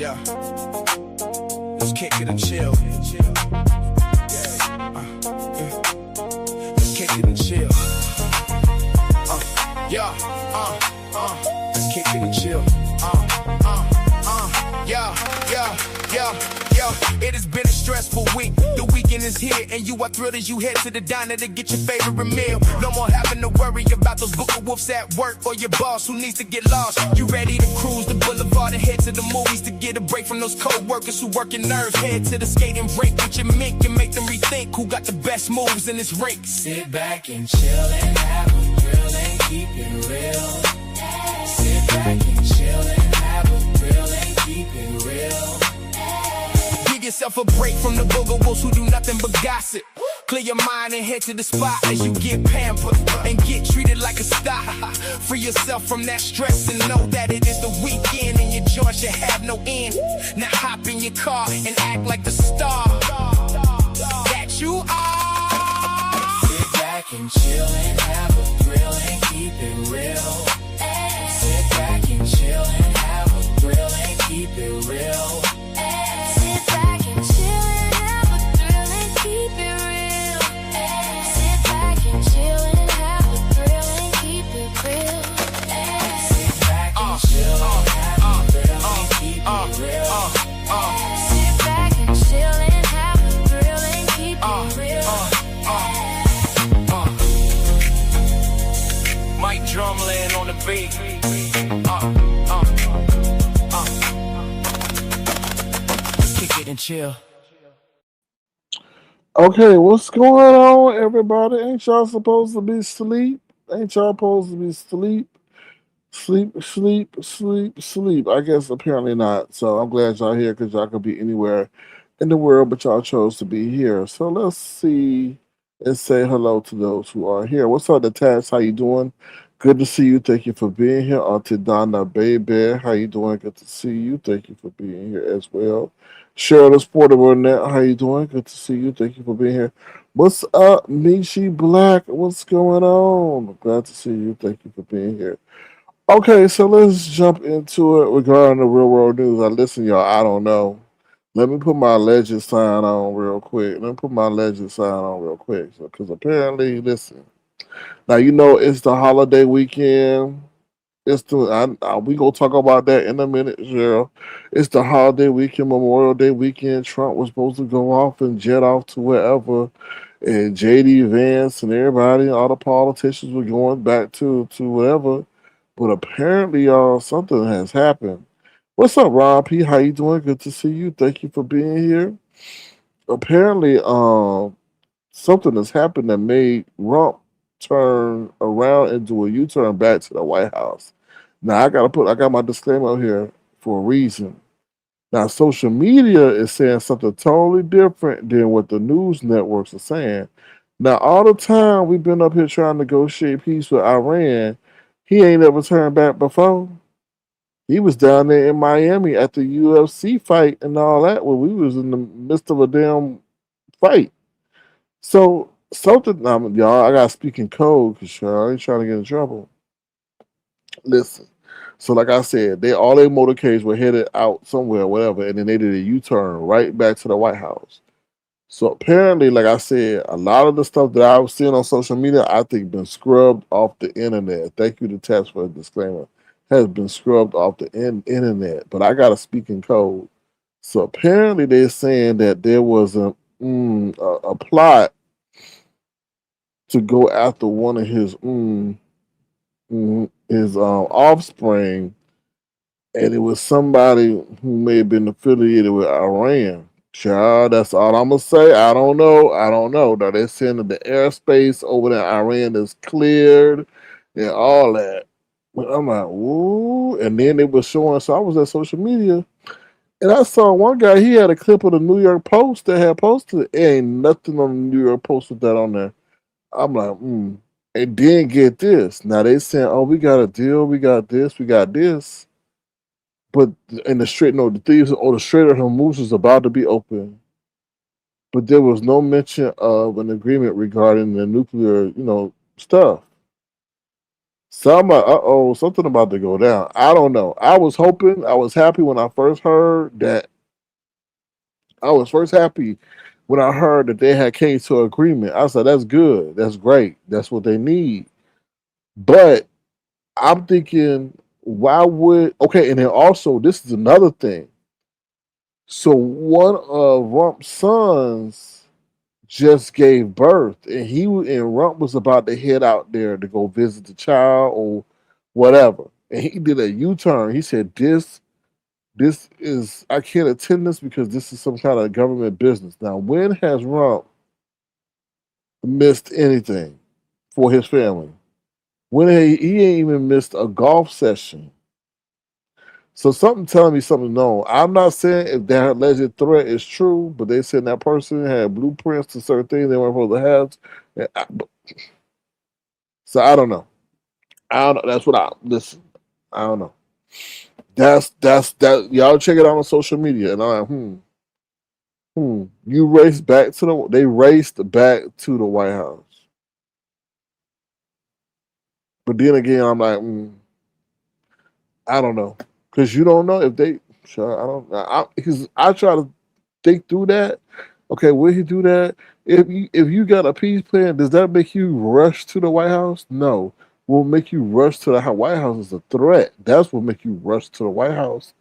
Yeah, let's kick it and chill. Let's kick it and chill. Yeah, let's kick it and chill. Yeah. It has been a stressful week. The weekend is here, and you are thrilled as you head to the diner to get your favorite meal. No more having to worry about those booker wolves at work or your boss who needs to get lost. You ready to cruise the boulevard and head to the movies to get a break from those co-workers who working nerves. Head to the skating rink with your mink and make them rethink who got the best moves in this rink. Sit back and chill and have a grill and keep it real. Sit back and chill and have a grill and keep it real. Give yourself a break from the booger wolves who do nothing but gossip. Clear your mind and head to the spot as you get pampered and get treated like a star. Free yourself from that stress and know that it is the weekend and your joy should have no end. Now hop in your car and act like the star that you are. Sit back and chill and have a grill and keep it real. Sit back and chill and have a grill and keep it real. Drumland on the beat. Let's kick it and chill. Okay, what's going on, everybody? Ain't y'all supposed to be asleep? Ain't y'all supposed to be asleep? Sleep. I guess apparently not. So I'm glad y'all here because y'all could be anywhere in the world, but y'all chose to be here. So let's see and say hello to those who are here. What's up, Natasha? How you doing? Good to see you. Thank you for being here. Auntie Donna Baby, how you doing? Good to see you. Thank you for being here as well. Cheryl the Sportable Net, how you doing? Good to see you. Thank you for being here. What's up, Michi Black? What's going on? Glad to see you. Thank you for being here. Okay, so let's jump into it regarding the real world news. I listen, y'all. I don't know. Let me put my legend sign on real quick. Let me put my legend sign on real quick. Because apparently, listen. Now you know it's the holiday weekend. It's the we gonna talk about that in a minute, Cheryl. It's the holiday weekend, Memorial Day weekend. Trump was supposed to go off and jet off to wherever, and JD Vance and everybody, all the politicians were going back to whatever. But apparently, y'all, something has happened. What's up, Rob P? How you doing? Good to see you. Thank you for being here. Apparently, something has happened that made Rump turn around and do a U-turn back to the White House. Now I got my disclaimer here for a reason. Now social media is saying something totally different than what the news networks are saying. Now all the time we've been up here trying to negotiate peace with Iran, he ain't ever turned back before. He was down there in Miami at the UFC fight and all that when we was in the midst of a damn fight. So something, y'all, I got to speak in code because I ain't trying to get in trouble. Listen, so like I said, all their motorcades were headed out somewhere, whatever, and then they did a U-turn right back to the White House. So apparently, like I said, a lot of the stuff that I was seeing on social media, I think been scrubbed off the internet. Thank you to Tess for the disclaimer. Has been scrubbed off the internet, but I got to speak in code. So apparently, they're saying that there was a plot to go after one of his offspring, and it was somebody who may have been affiliated with Iran. Child, that's all I'm gonna say. I don't know. Now they're saying that the airspace over there in Iran is cleared and all that. But I'm like, ooh. And then they were showing. So I was at social media, and I saw one guy. He had a clip of the New York Post that had posted. It ain't nothing on the New York Post with that on there. I'm like, And then get this. Now they saying, oh, we got a deal. We got this. We got this. But in the straight, no, the thieves or the Strait of Hormuz is about to be open. But there was no mention of an agreement regarding the nuclear, stuff. Some something about to go down. I don't know. I was hoping, I was happy when I first heard that. I was first happy when I heard that they had came to agreement. I said, "That's good. That's great. That's what they need." But I'm thinking, why would okay? And then also, this is another thing. So one of Rump's sons just gave birth, and and Rump was about to head out there to go visit the child or whatever. And he did a U-turn. He said, "This is I can't attend this because this is some kind of government business." Now, when has Rump missed anything for his family? When he ain't even missed a golf session. So something telling me something no. I'm not saying if that alleged threat is true, but they said that person had blueprints to certain things they weren't supposed to have. So I don't know. I don't know. That's what I listen. I don't know. That's that. Y'all check it out on social media, and I'm like, You raced back to they raced back to the White House, but then again, I'm like, I don't know, because you don't know if they. Sure, I don't. Because I try to think through that. Okay, will he do that? If you got a peace plan, does that make you rush to the White House? No. Will make you rush to the White House is a threat. That's what make you rush to the White House.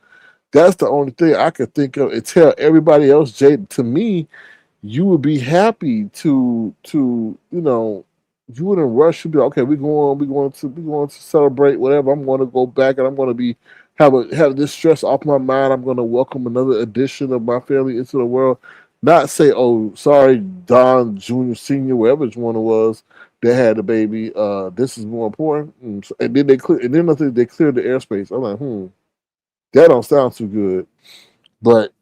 That's the only thing I could think of and tell everybody else, Jay, to me, you would be happy to you wouldn't rush. You'd be like, okay, we going to celebrate whatever. I'm going to go back and I'm going to be have this stress off my mind. I'm going to welcome another addition of my family into the world. Not say, oh, sorry, Don Junior, Senior, whatever one it was that had the baby. This is more important. And then I think they cleared the airspace. I'm like, that don't sound too good. But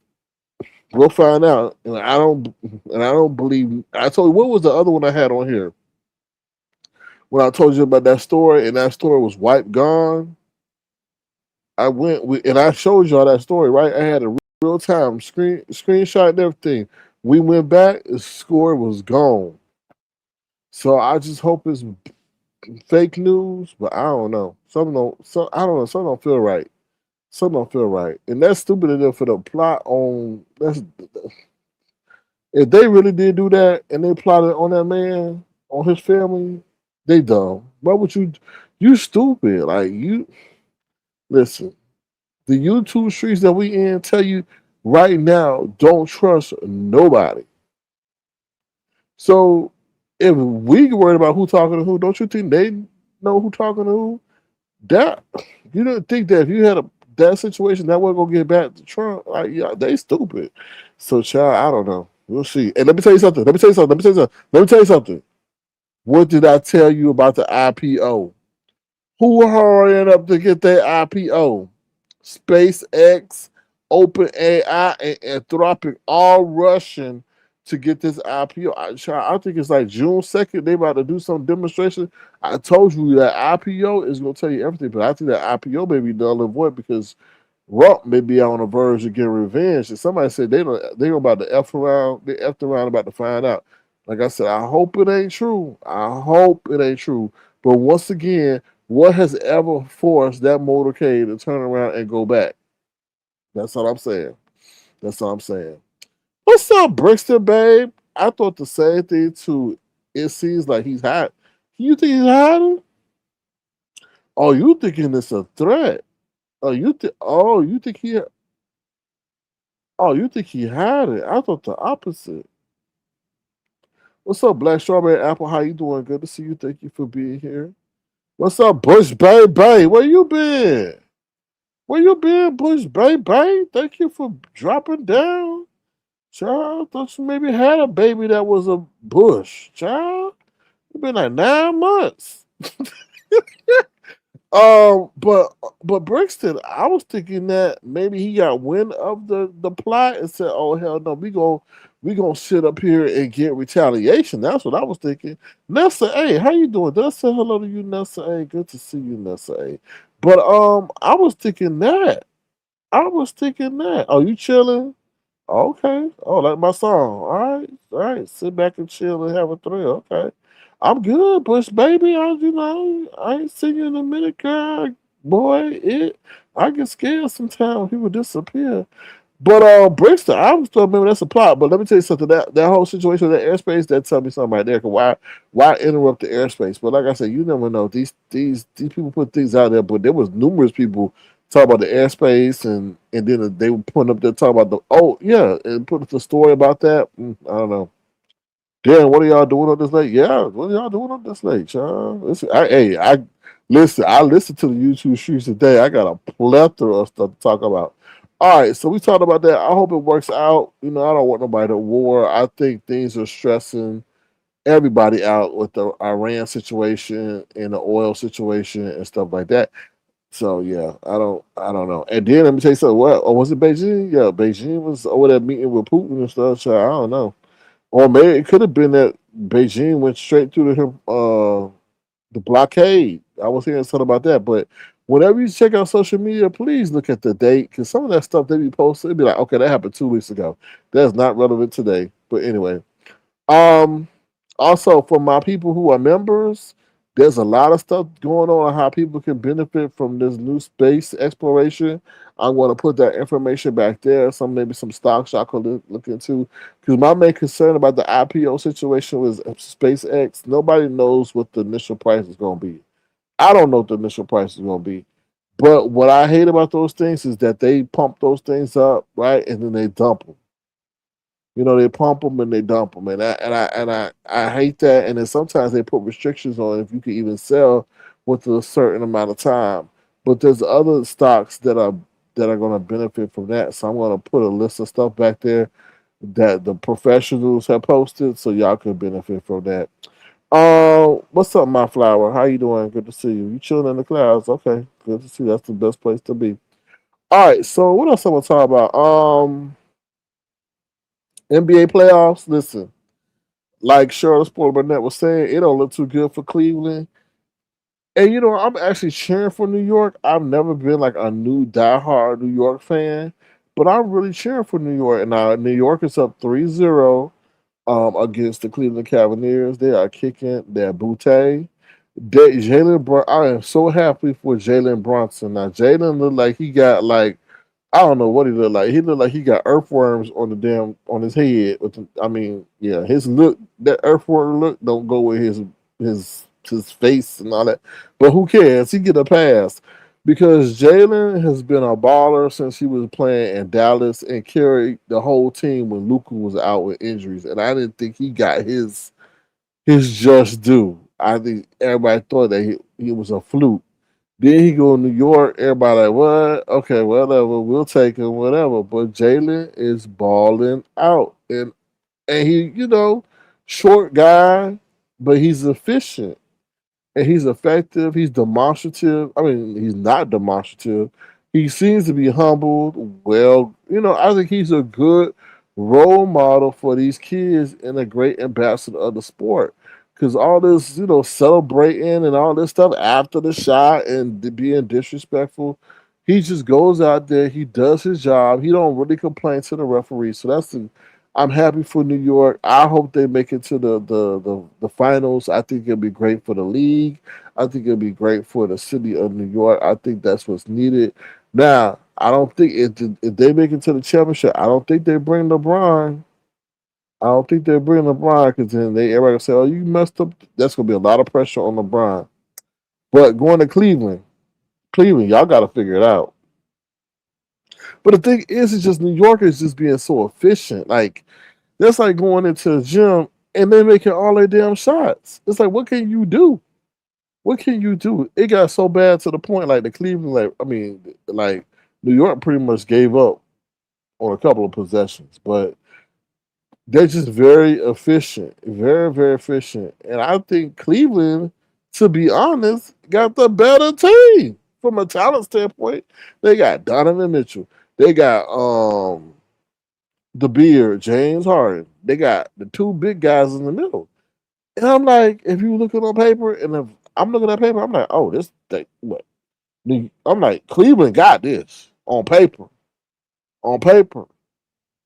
we'll find out. And I don't believe. I told you what was the other one I had on here when I told you about that story, and that story was wiped gone. And I showed y'all that story, right? I had a real time screenshot and everything. We went back, the score was gone. So I just hope it's fake news, but I don't know. I don't know. Something don't feel right. Something don't feel right, and that's stupid enough for the plot on. That's if they really did do that and they plotted on that man, on his family, they dumb. Why would you? You stupid. Like you listen. The YouTube streets that we in tell you right now, don't trust nobody. So if we worried about who talking to who, don't you think they know who talking to who? That you don't think that if you had that situation that wasn't gonna get back to Trump, like yeah, they stupid. So child, I don't know. We'll see. And let me tell you something. Let me tell you something. Let me tell you something. Let me tell you something. What did I tell you about the IPO? Who hurrying up to get their IPO? SpaceX, OpenAI, and Anthropic all rushing to get this IPO. I think it's like June 2nd. They about to do some demonstration. I told you that IPO is going to tell you everything, but I think that IPO may be null and void because Rump may be on the verge of getting revenge. And somebody said they're about to F around. They F'd around about to find out. Like I said, I hope it ain't true. I hope it ain't true. But once again, what has ever forced that motorcade to turn around and go back? That's all I'm saying. That's all I'm saying. What's up, Brixton, babe? I thought the same thing too. It seems like he's hot. You think he's hiding? Oh, you thinking it's a threat? Oh, you think? Oh, you think he? Oh, you think he had it? I thought the opposite. What's up, Black Strawberry Apple? How you doing? Good to see you. Thank you for being here. What's up, Bush Baby? Where you been? Where you been, Bush Baby? Thank you for dropping down. Child, I thought you maybe had a baby that was a Bush. Child, it's been like 9 months. But Brixton, I was thinking that maybe he got wind of the plot and said, "Oh hell no, we gonna sit up here and get retaliation." That's what I was thinking. Nessa A, how you doing? Did I say hello to you, Nessa A? Good to see you, Nessa A. But I was thinking that. I was thinking that. Oh, you chilling? Okay. Oh, like my song. All right. All right. Sit back and chill and have a thrill. Okay. I'm good, Bush baby. I ain't seen you in a minute, girl. Boy, I get scared sometimes when people disappear. But Brixton, I was still remember that's a plot. But let me tell you something. That whole situation with that airspace, that tell me something right there. 'Cause why interrupt the airspace? But like I said, you never know. These people put things out there, but there was numerous people talking about the airspace, and then they were putting up there talking about the and put the story about that. I don't know. Damn, what are y'all doing on this late? Yeah, what are y'all doing on this late, y'all? Listen. I listened to the YouTube streams today. I got a plethora of stuff to talk about. All right, so we talked about that. I hope it works out. I don't want nobody to war. I think things are stressing everybody out with the Iran situation and the oil situation and stuff like that. So yeah, I don't know. And then let me tell you something. What? Or was it Beijing? Yeah, Beijing was over there meeting with Putin and stuff. So I don't know. Or maybe it could have been that Beijing went straight through to him, the blockade. I was hearing something about that. But whenever you check out social media, please look at the date because some of that stuff they be posting, it'd be like, okay, that happened 2 weeks ago. That's not relevant today. But anyway, um, also for my people who are members, there's a lot of stuff going on how people can benefit from this new space exploration. I'm going to put that information back there. Maybe some stocks y'all could look into. Because my main concern about the IPO situation was SpaceX. Nobody knows what the initial price is going to be. I don't know what the initial price is going to be. But what I hate about those things is that they pump those things up, right, and then they dump them. They pump them and they dump them, and I hate that. And then sometimes they put restrictions on if you can even sell within a certain amount of time. But there's other stocks that are going to benefit from that. So I'm going to put a list of stuff back there that the professionals have posted, so y'all can benefit from that. What's up, my flower? How you doing? Good to see you. You chilling in the clouds? Okay, good to see you. That's the best place to be. All right, so what else I'm gonna talk about? NBA playoffs. Listen, like Charlotte Sport Burnett was saying, it don't look too good for Cleveland. And I'm actually cheering for New York. I've never been like a new diehard New York fan, but I'm really cheering for New York. And now New York is up 3-0 against the Cleveland Cavaliers. They are kicking their booty. I am so happy for Jalen Brunson. Now Jalen looked like he got like I don't know what he looked like. He looked like he got earthworms on his head. Yeah, his look, that earthworm look, don't go with his face and all that. But who cares? He get a pass because Jalen has been a baller since he was playing in Dallas and carried the whole team when Luka was out with injuries. And I didn't think he got his just due. I think everybody thought that he was a fluke. Then he go to New York. Everybody like, what? Okay, whatever. We'll take him, whatever. But Jalen is balling out, and he, short guy, but he's efficient and he's effective. He's demonstrative. I mean, he's not demonstrative. He seems to be humbled. Well, I think he's a good role model for these kids and a great ambassador of the sport. Because all this, celebrating and all this stuff after the shot and being disrespectful, he just goes out there. He does his job. He don't really complain to the referee. So I'm happy for New York. I hope they make it to the finals. I think it'll be great for the league. I think it'll be great for the city of New York. I think that's what's needed. Now, I don't think if they make it to the championship, I don't think they bring LeBron. I don't think they bring LeBron because then everybody will say, "Oh, you messed up." That's gonna be a lot of pressure on LeBron. But going to Cleveland, y'all got to figure it out. But the thing is, it's just New York is just being so efficient. Like that's like going into the gym and they making all their damn shots. It's like, what can you do? What can you do? It got so bad to the point, like the Cleveland, like New York pretty much gave up on a couple of possessions, but they're just very efficient, very, very efficient. And I think Cleveland, to be honest, got the better team from a talent standpoint. They got Donovan Mitchell. They got the beard, James Harden. They got the two big guys in the middle. And I'm like, if you look at on paper, and if I'm looking at paper, I'm like, oh, this thing, what? I'm like, Cleveland got this on paper. On paper.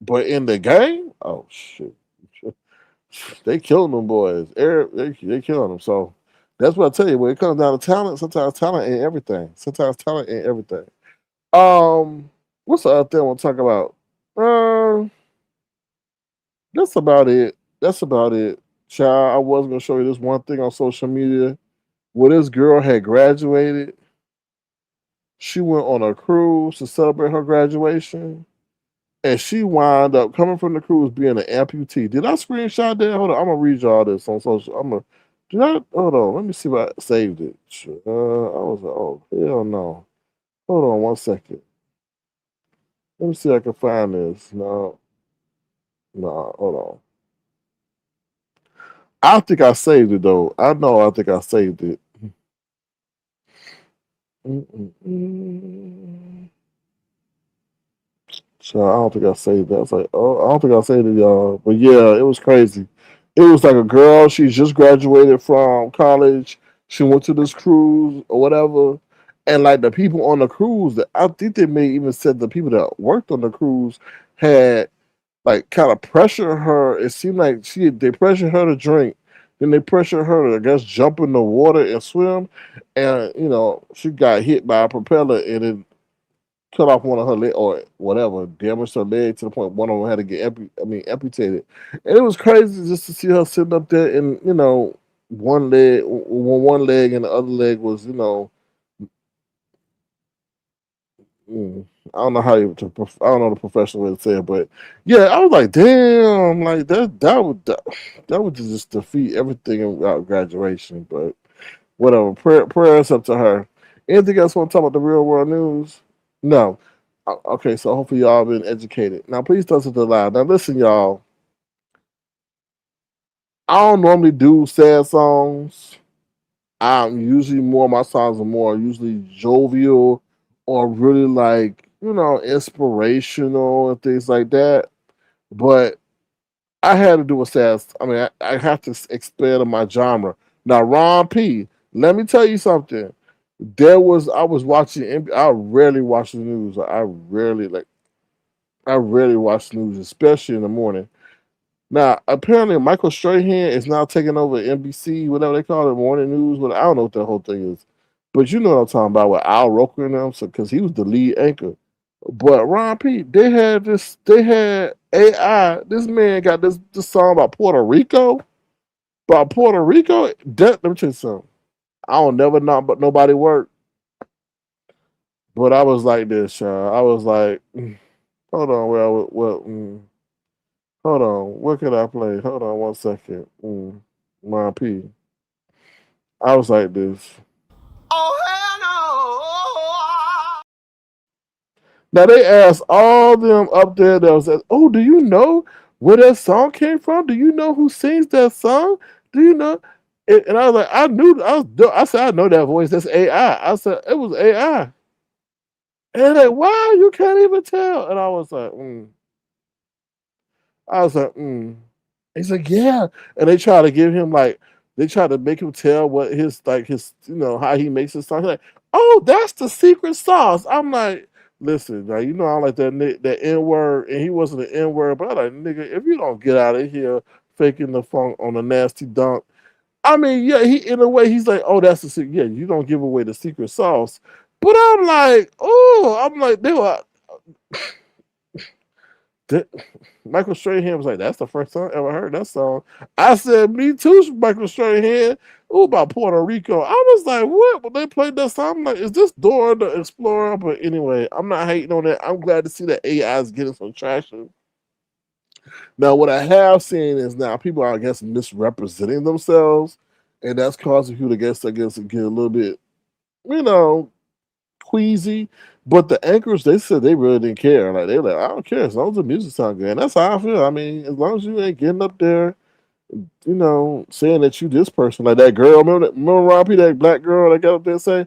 But in the game, oh shit. they killing them boys. They killing them. So that's what I tell you. When it comes down to talent, sometimes talent ain't everything. Sometimes talent ain't everything. What's the other thing I want to talk about? That's about it. That's about it. Child, I was gonna show you this one thing on social media where this girl had graduated. She went on a cruise to celebrate her graduation, and she wound up coming from the cruise being an amputee. Did I screenshot that? Hold on, I'm gonna read you all this on social. I'm gonna. Did I? Hold on, let me see if I saved it. I was like, oh hell no. Hold on one second. Let me see if I can find this. No, no, hold on. I think I saved it though. I know I think I saved it. Mm-mm-mm. So I don't think I saved that. I was like, oh, I don't think I saved it, y'all. But yeah, it was crazy. It was like a girl. She just graduated from college. She went to this cruise or whatever, and like the people on the cruise, that I think they may even said the people that worked on the cruise had like kind of pressure her. It seemed like they pressured her to drink, then they pressured her to I guess jump in the water and swim, and she got hit by a propeller and it cut off one of her leg or whatever, damaged her leg to the point one of them had to get amputated, and it was crazy just to see her sitting up there and one leg and the other leg was I don't know how you. I don't know the professional way to say it, but yeah, I was like, damn, like that would just defeat everything about graduation. But whatever, prayers up to her. Anything else want to talk about the real world news? No. Okay, so hopefully y'all been educated. Now, please don't sit loud. Now, listen, y'all. I don't normally do sad songs. I'm usually more my songs are more usually jovial or really like inspirational and things like that. But I had to do a sad. I mean, I have to expand on my genre. Now, Ron P. Let me tell you something. I was watching. I rarely watch the news. I rarely watch the news, especially in the morning. Now, apparently, Michael Strahan is now taking over NBC, whatever they call it, morning news. But I don't know what that whole thing is. But you know what I'm talking about with Al Roker and them, so because he was the lead anchor. But Ron P, they had this. They had AI. This man got this song about Puerto Rico. About Puerto Rico. Let me tell you something. I don't never not but nobody work. But I was like this, Sean. I was like, hold on, hold on, what could I play? Hold on one second. Ron P. I was like this. Oh, hell no. Now they asked all them up there that was, oh, do you know where that song came from? Do you know who sings that song? Do you know? And I was like, I knew. I said, I know that voice. That's AI. I said it was AI. And they're like, wow, you can't even tell. And I was like, He's like, yeah. And they try to give him like, they try to make him tell what his how he makes his song. He's like, oh, that's the secret sauce. I'm like, listen, now I don't like that N word, and he wasn't an N word, but I like, nigga, if you don't get out of here faking the funk on a nasty dunk. I mean, yeah, he in a way he's like, oh, that's the secret. Yeah, you don't give away the secret sauce. But I'm like, they were Th- Michael Strahan was like, "That's the first time I ever heard that song." I said, "Me too, Michael Strahan." Ooh, about Puerto Rico. I was like, "What?" When they played that song, I'm like, "Is this Dora the Explorer?" But anyway, I'm not hating on that. I'm glad to see that AI is getting some traction. Now, what I have seen is now people are, I guess, misrepresenting themselves, and that's causing people to get a little bit, you know, queasy. But the anchors, they said they really didn't care. Like they were like, I don't care as long as the music sounds good. And that's how I feel. I mean, as long as you ain't getting up there, saying that you this person, like that girl. Remember Rob P, that black girl that got up there and say,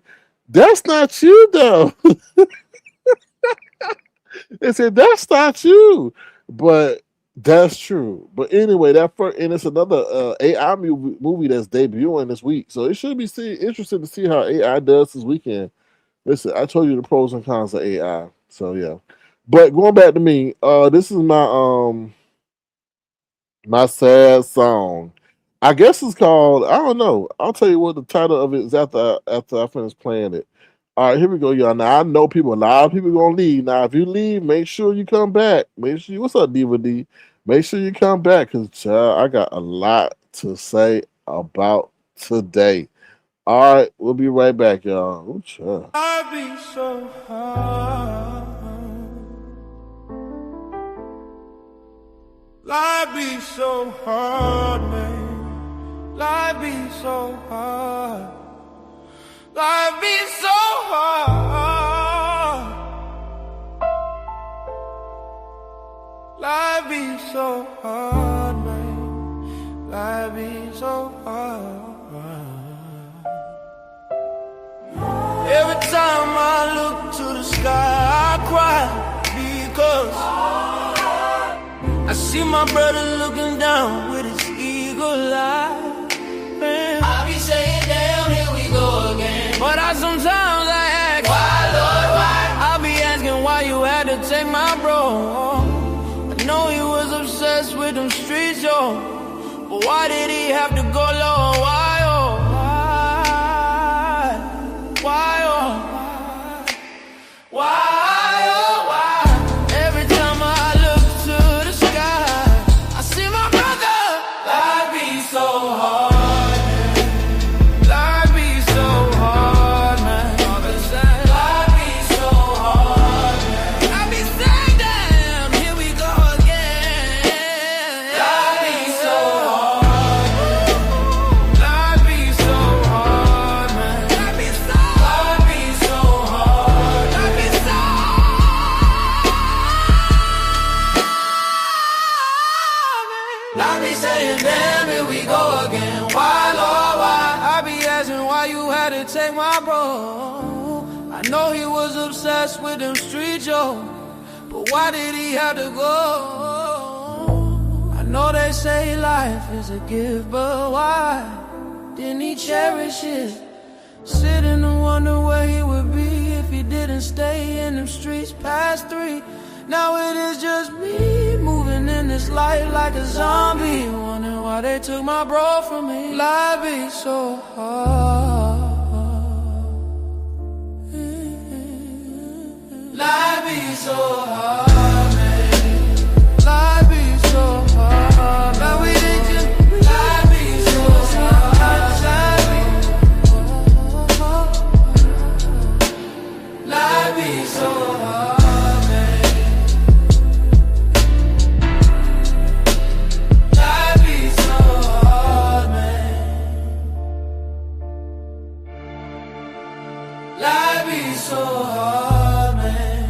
"That's not you, though." They said that's not you, but that's true. But anyway, and it's another AI movie that's debuting this week, so it should be interesting to see how AI does this weekend. Listen, I told you the pros and cons of AI. So yeah. But going back to me, this is My sad song. I guess it's called. I don't know. I'll tell you what the title of it is after I finish playing it. All right, here we go, y'all. Now I know people. A lot of people gonna leave. Now, if you leave, make sure you come back. Make sure you. What's up, Diva D? Make sure you come back, cause child, I got a lot to say about today. All right, we'll be right back, y'all. Ooh, child. I be so hard. Life be so hard, man. Life be so hard. Life be so hard. Life be so hard, man. Life be so hard. Every time I look to the sky, I cry because I see my brother looking down with his eagle eye. Man, I be saying, damn, here we go again. But sometimes I ask, why, Lord, why? I be asking why you had to take my bro. I know he was obsessed with them streets, yo. But why did he have to go, Lord? Why, oh? Why, oh? Why? Take my bro. I know he was obsessed with them streets, yo. But why did he have to go? I know they say life is a gift, but why didn't he cherish it? Sitting and wonder where he would be if he didn't stay in them streets past 3. Now it is just me moving in this life like a zombie. Wondering why they took my bro from me. Life be so hard. Life be so hard, man. Life be so hard. But we didn't just. Life be so hard. Life be so hard, man. Life be so hard, man.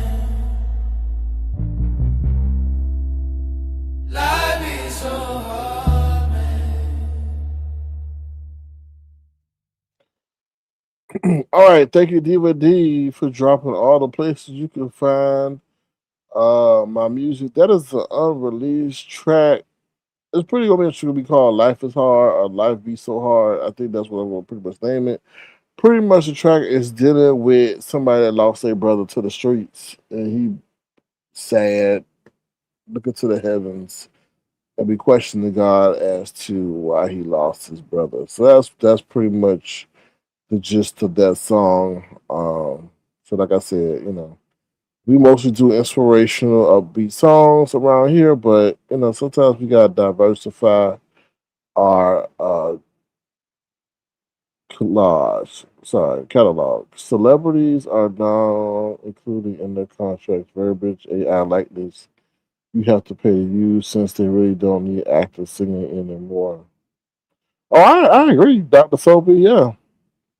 Life be so hard. All right, thank you, Diva D, for dropping all the places you can find my music. That is an unreleased track. It's pretty gonna be called "Life Is Hard" or "Life Be So Hard." I think that's what I'm gonna pretty much name it. Pretty much the track is dealing with somebody that lost their brother to the streets, and he sad, looking to the heavens, and be questioning God as to why he lost his brother. So that's pretty much the gist of that song. So like I said, we mostly do inspirational upbeat songs around here, but sometimes we gotta diversify our catalog. Celebrities are now including in their contracts verbiage AI likeness you have to pay to use since they really don't need actors singing anymore. Oh, I agree, Dr. Sophie. Yeah,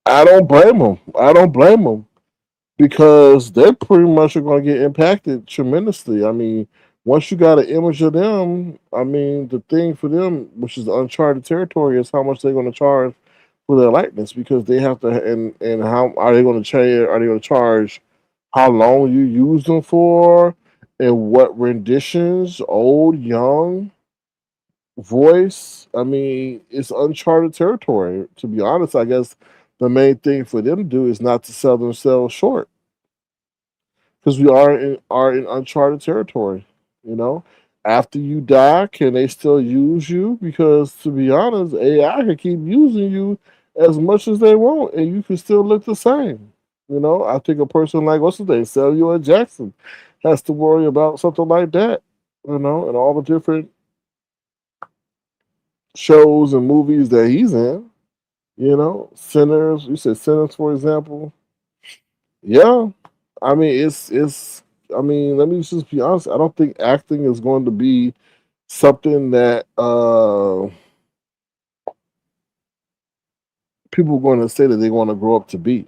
I don't blame them. I don't blame them because they pretty much are going to get impacted tremendously. I mean, once you got an image of them, I mean, the thing for them, which is uncharted territory, is how much they're going to charge for their likeness because they have to, and how are they going to charge? Are they going to charge how long you use them for, and what renditions, old, young, voice? I mean, it's uncharted territory. To be honest, I guess the main thing for them to do is not to sell themselves short because we are in uncharted territory. You know, After you die, can they still use you? Because to be honest, AI can keep using you as much as they want, and you can still look the same. I think a person like what's his name, Samuel Jackson, has to worry about something like that. And all the different shows and movies that he's in. Sinners. You said Sinners, for example. Yeah, I mean it's. I mean, let me just be honest. I don't think acting is going to be something that people are going to say that they want to grow up to be.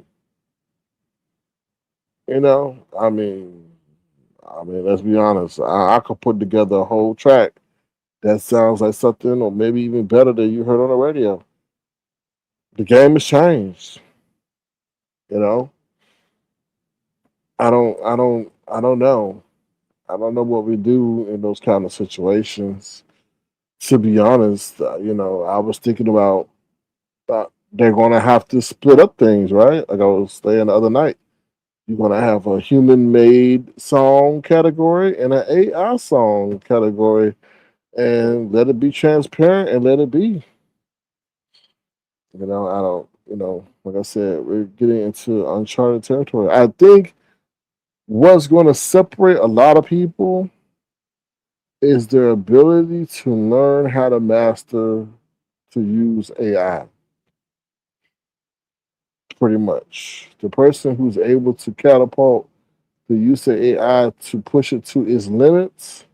I mean, let's be honest. I could put together a whole track that sounds like something, or maybe even better than you heard on the radio. The game has changed. You know, I don't know. I don't know what we do in those kind of situations. To be honest, I was thinking about they're going to have to split up things, right? Like I was saying the other night, you're going to have a human-made song category and an AI song category, and let it be transparent and let it be. I don't. Like I said, we're getting into uncharted territory. I think what's going to separate a lot of people is their ability to learn how to master to use AI. Pretty much, the person who's able to catapult the use of AI to push it to its limits,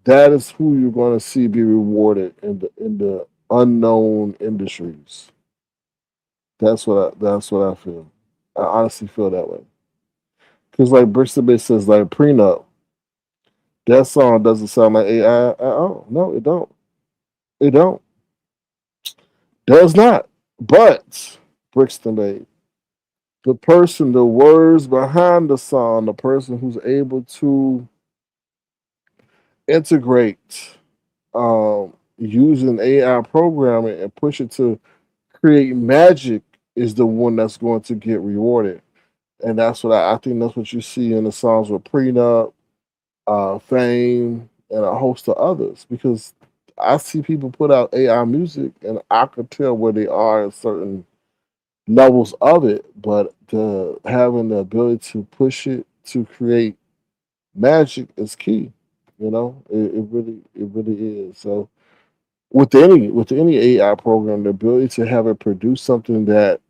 that is who you're going to see be rewarded in the unknown industries. That's what I feel. I honestly feel that way. Because like Brixton says, like prenup, that song doesn't sound like AI at all. No, it don't. It don't. Does not. But Brixton Bay, the person, the words behind the song, the person who's able to integrate using AI programming and push it to create magic is the one that's going to get rewarded. And that's what I think that's what you see in the songs with Prenup, Fame, and a host of others. Because I see people put out AI music and I could tell where they are in certain levels of it, but the having the ability to push it to create magic is key. It really is. So with any AI program, the ability to have it produce something that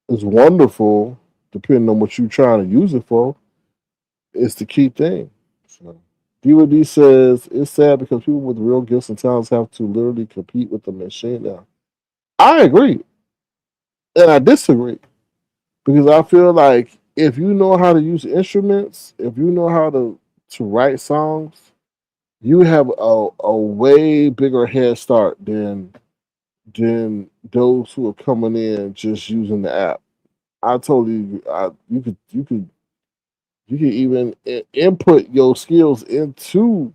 is wonderful, depending on what you're trying to use it for, is the key thing. So D says it's sad because people with real gifts and talents have to literally compete with the machine now. I agree, and I disagree because I feel like if you know how to use instruments, if you know how to write songs, you have a way bigger head start than those who are coming in just using the app. I told you, you could even input your skills into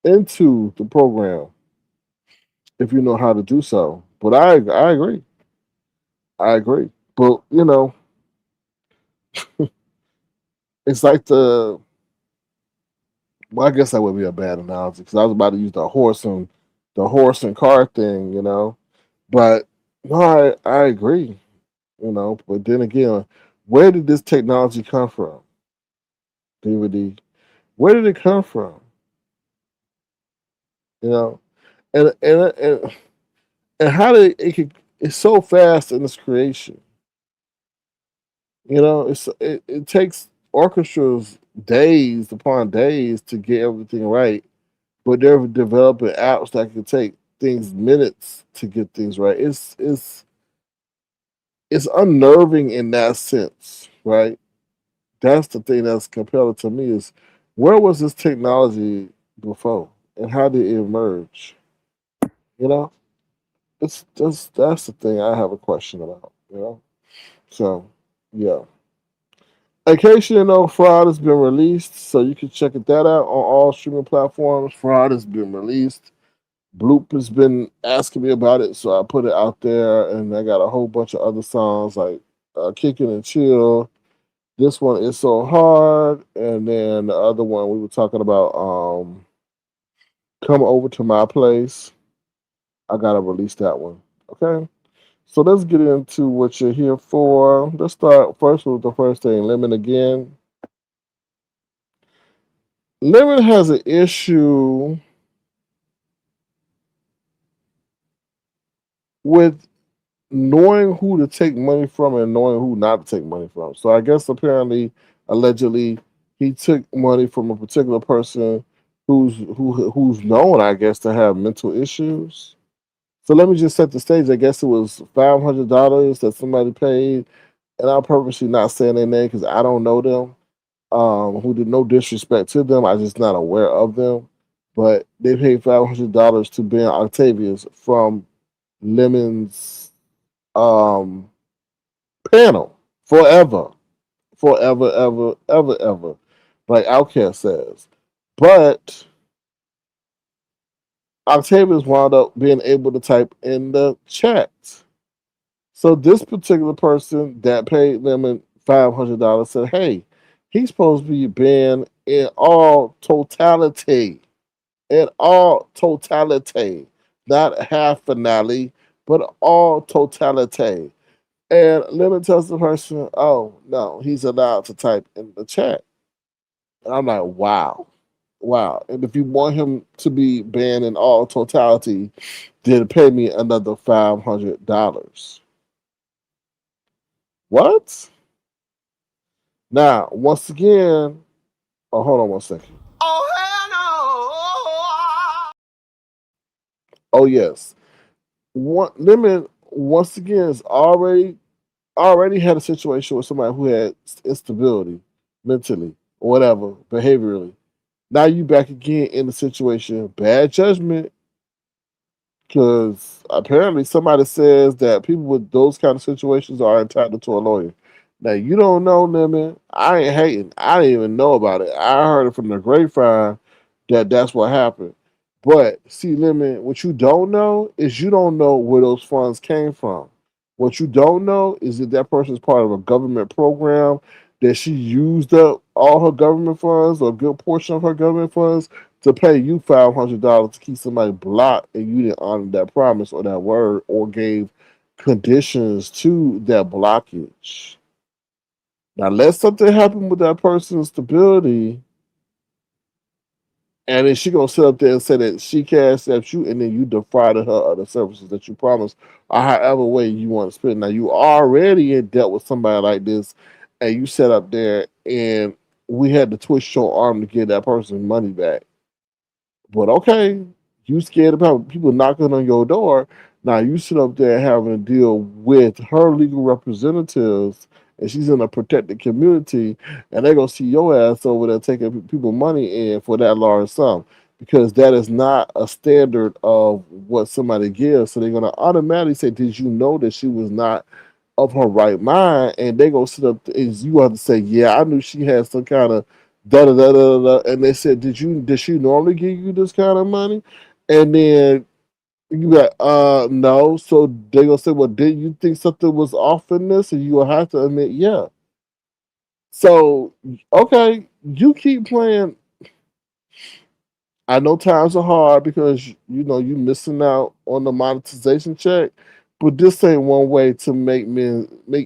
the program if you know how to do so. But I agree, I agree. But it's like well, I guess that would be a bad analogy because I was about to use the horse and car thing, But no, I agree, But then again, where did this technology come from? DVD. Where did it come from? You know, and how did it's so fast in its creation. It takes orchestras days upon days to get everything right, but they're developing apps that can take things minutes to get things right. It's unnerving in that sense, right? That's the thing that's compelling to me is where was this technology before and how did it emerge? You know, it's just that's the thing I have a question about. So yeah. Vacation and No Fraud has been released, so you can check that out on all streaming platforms. Fraud has been released. Bloop has been asking me about it, so I put it out there, and I got a whole bunch of other songs like Kicking and Chill, This one is so hard, and then the other one we were talking about. Come over to my place. I gotta release that one. Okay. So let's get into what you're here for. Let's start first with the first thing. Lemon again. Lemon has an issue with knowing who to take money from and knowing who not to take money from. So I guess apparently, allegedly, he took money from a particular person who's known, I guess, to have mental issues. So let me just set the stage. I guess it was $500 that somebody paid, and I'm purposely not saying their name because I don't know them. Who did no disrespect to them. I'm just not aware of them. But they paid $500 to Ben Octavius from Lemon's um, panel forever, forever, ever, ever, ever, like Outcast says. But Octavius wound up being able to type in the chat. So this particular person that paid Lemon $500 said, "Hey, he's supposed to be banned in all totality, in all totality, not half finale, but all totality." And Lemon tells the person, "Oh no, he's allowed to type in the chat." And I'm like, "Wow, wow!" And if you want him to be banned in all totality, then pay me another $500. What? Now, once again, oh, hold on one second. Oh, hell Oh yes, one Lemon once again is already had a situation with somebody who had instability mentally or whatever, behaviorally. Now you back again in the situation, bad judgment, because apparently somebody says that people with those kind of situations are entitled to a lawyer. Now you don't know, Lemon. I ain't hating. I didn't even know about it. I heard it from the grapevine that that's what happened. But see, Lemon, what you don't know is you don't know where those funds came from. What you don't know is that that person's part of a government program that she used up all her government funds or a good portion of her government funds to pay you $500 to keep somebody blocked and you didn't honor that promise or that word or gave conditions to that blockage. Now, let something happen with that person's stability, and then she gonna sit up there and say that she cashed at you, and then you defrauded her of the services that you promised, or however way you want to spend. Now, you already had dealt with somebody like this, and you sat up there, and we had to twist your arm to get that person's money back. But okay, you scared about people knocking on your door. Now you sit up there having to deal with her legal representatives, and she's in a protected community, and they're gonna see your ass over there taking people money in for that large sum because that is not a standard of what somebody gives. So they're gonna automatically say, "Did you know that she was not of her right mind?" And they gonna sit up is you have to say, "Yeah, I knew she had some kind of da da da da da." And they said, did she normally give you this kind of money?" And then you be like, no. So they gonna say, "Well, did you think something was off in this?" And you will have to admit, yeah. So okay, you keep playing. I know times are hard because you know you missing out on the monetization check, but this ain't one way to make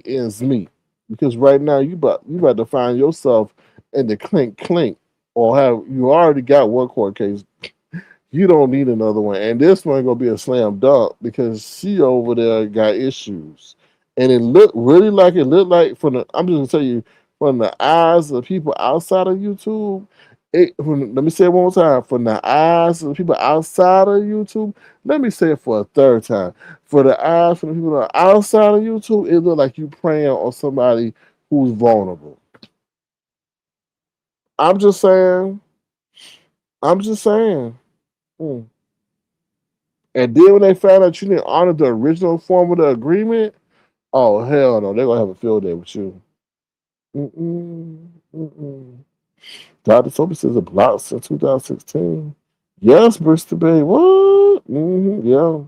ends meet. Because right now you about to find yourself in the clink clink, or have you already got one court case. You don't need another one. And this one gonna be a slam dunk because she over there got issues. And it looked like from the I'm just gonna tell you, from the eyes of people outside of YouTube, let me say it one more time. From the eyes of the people outside of YouTube, let me say it for a third time. For the eyes of the people that are outside of YouTube, it looked like you preying on somebody who's vulnerable. I'm just saying. I'm just saying. Hmm. And then when they found out you didn't honor the original form of the agreement, oh hell no, they're gonna have a field day with you. Mm-mm, mm-mm. Dr. Sophie says a block since 2016. Yes, Bristol Bay. What? Yeah.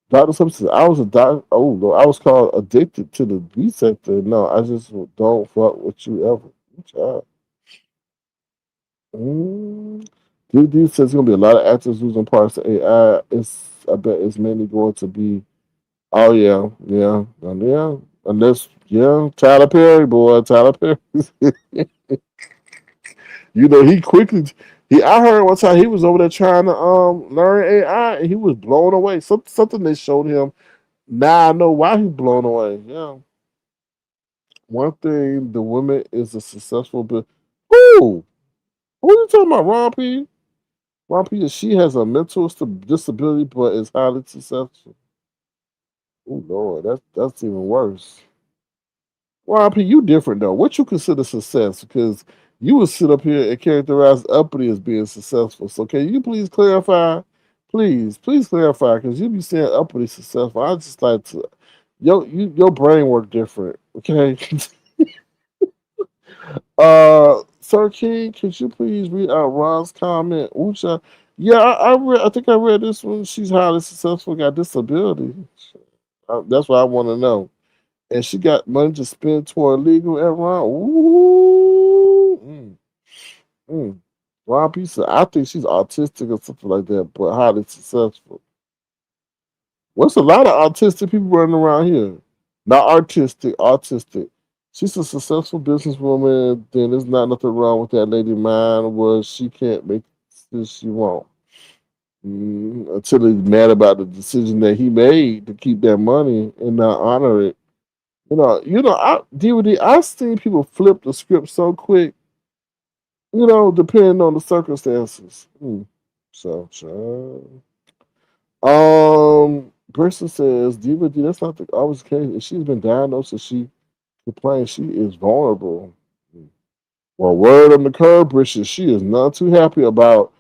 Dr. Substance, I was a doc. Oh, no, I was called addicted to the B sector. No, I just don't fuck with you ever. Good job. Mm. DD says there's gonna be a lot of actors losing parts to AI. I bet it's mainly going to be. Oh yeah, yeah, yeah. Unless Tyler Perry, boy, Tyler Perry. He quickly. I heard one time he was over there trying to learn AI, and he was blown away. Something they showed him. Now I know why he's blown away. Yeah. One thing, the woman is a successful Who? Who are you talking about, Ron P? Ron P, she has a mental disability, but is highly successful. Oh Lord, that's even worse. Ron P, you different though. What you consider success? Because you would sit up here and characterize uppity as being successful. So can you please clarify? Please clarify, because you be saying uppity successful. I just like to your brain work different. Okay. Sir King, could you please read out Ron's comment? Ucha, yeah, I read. I think I read this one. She's highly successful, got disability. That's what I want to know. And she got money to spend toward legal at Ron. Ooh, mm. Ron Pizza. I think she's autistic or something like that, but highly successful. What's a lot of autistic people running around here? Not artistic, autistic. She's a successful businesswoman. Then there's not nothing wrong with that lady mind. Was she can't make the decision she won't. Until he's mad about the decision that he made to keep that money and not honor it. DVD. I've seen people flip the script so quick. Depending on the circumstances. So, Bristol says DVD. That's not always the case. If she's been diagnosed and she complains, she is vulnerable. Well, word on the curb, Bristol. She is not too happy about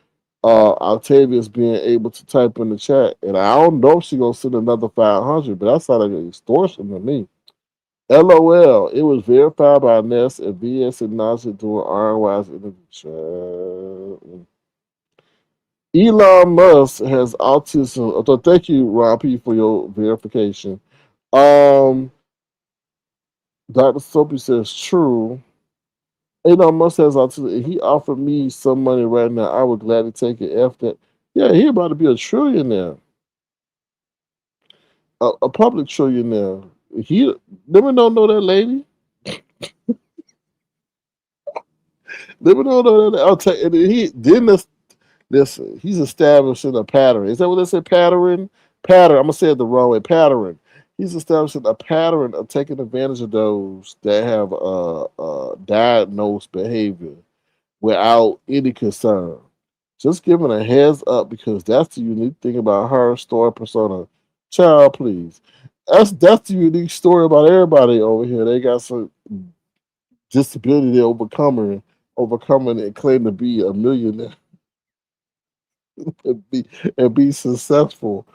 Octavius being able to type in the chat, and I don't know if she's gonna send another 500, but that sounds like an extortion to me. LOL. It was verified by Ness and VS acknowledged it during RNY's interview. Elon Musk has autism. So thank you, Ron P, for your verification. Dr. Soapy says true. Elon Musk has autism. If he offered me some money right now, I would gladly take it. After that, yeah, he about to be a trillionaire, a public trillionaire. He never don't know that lady. Never don't know that. I'll take it. He didn't. Listen, he's establishing a pattern. Is that what they say? Pattern. I'm gonna say it the wrong way. Pattern. He's establishing a pattern of taking advantage of those that have diagnosed behavior without any concern. Just giving a heads up, because that's the unique thing about her story persona. Child, please. That's the unique story about everybody over here. They got some disability they're overcoming and claim to be a millionaire and be successful.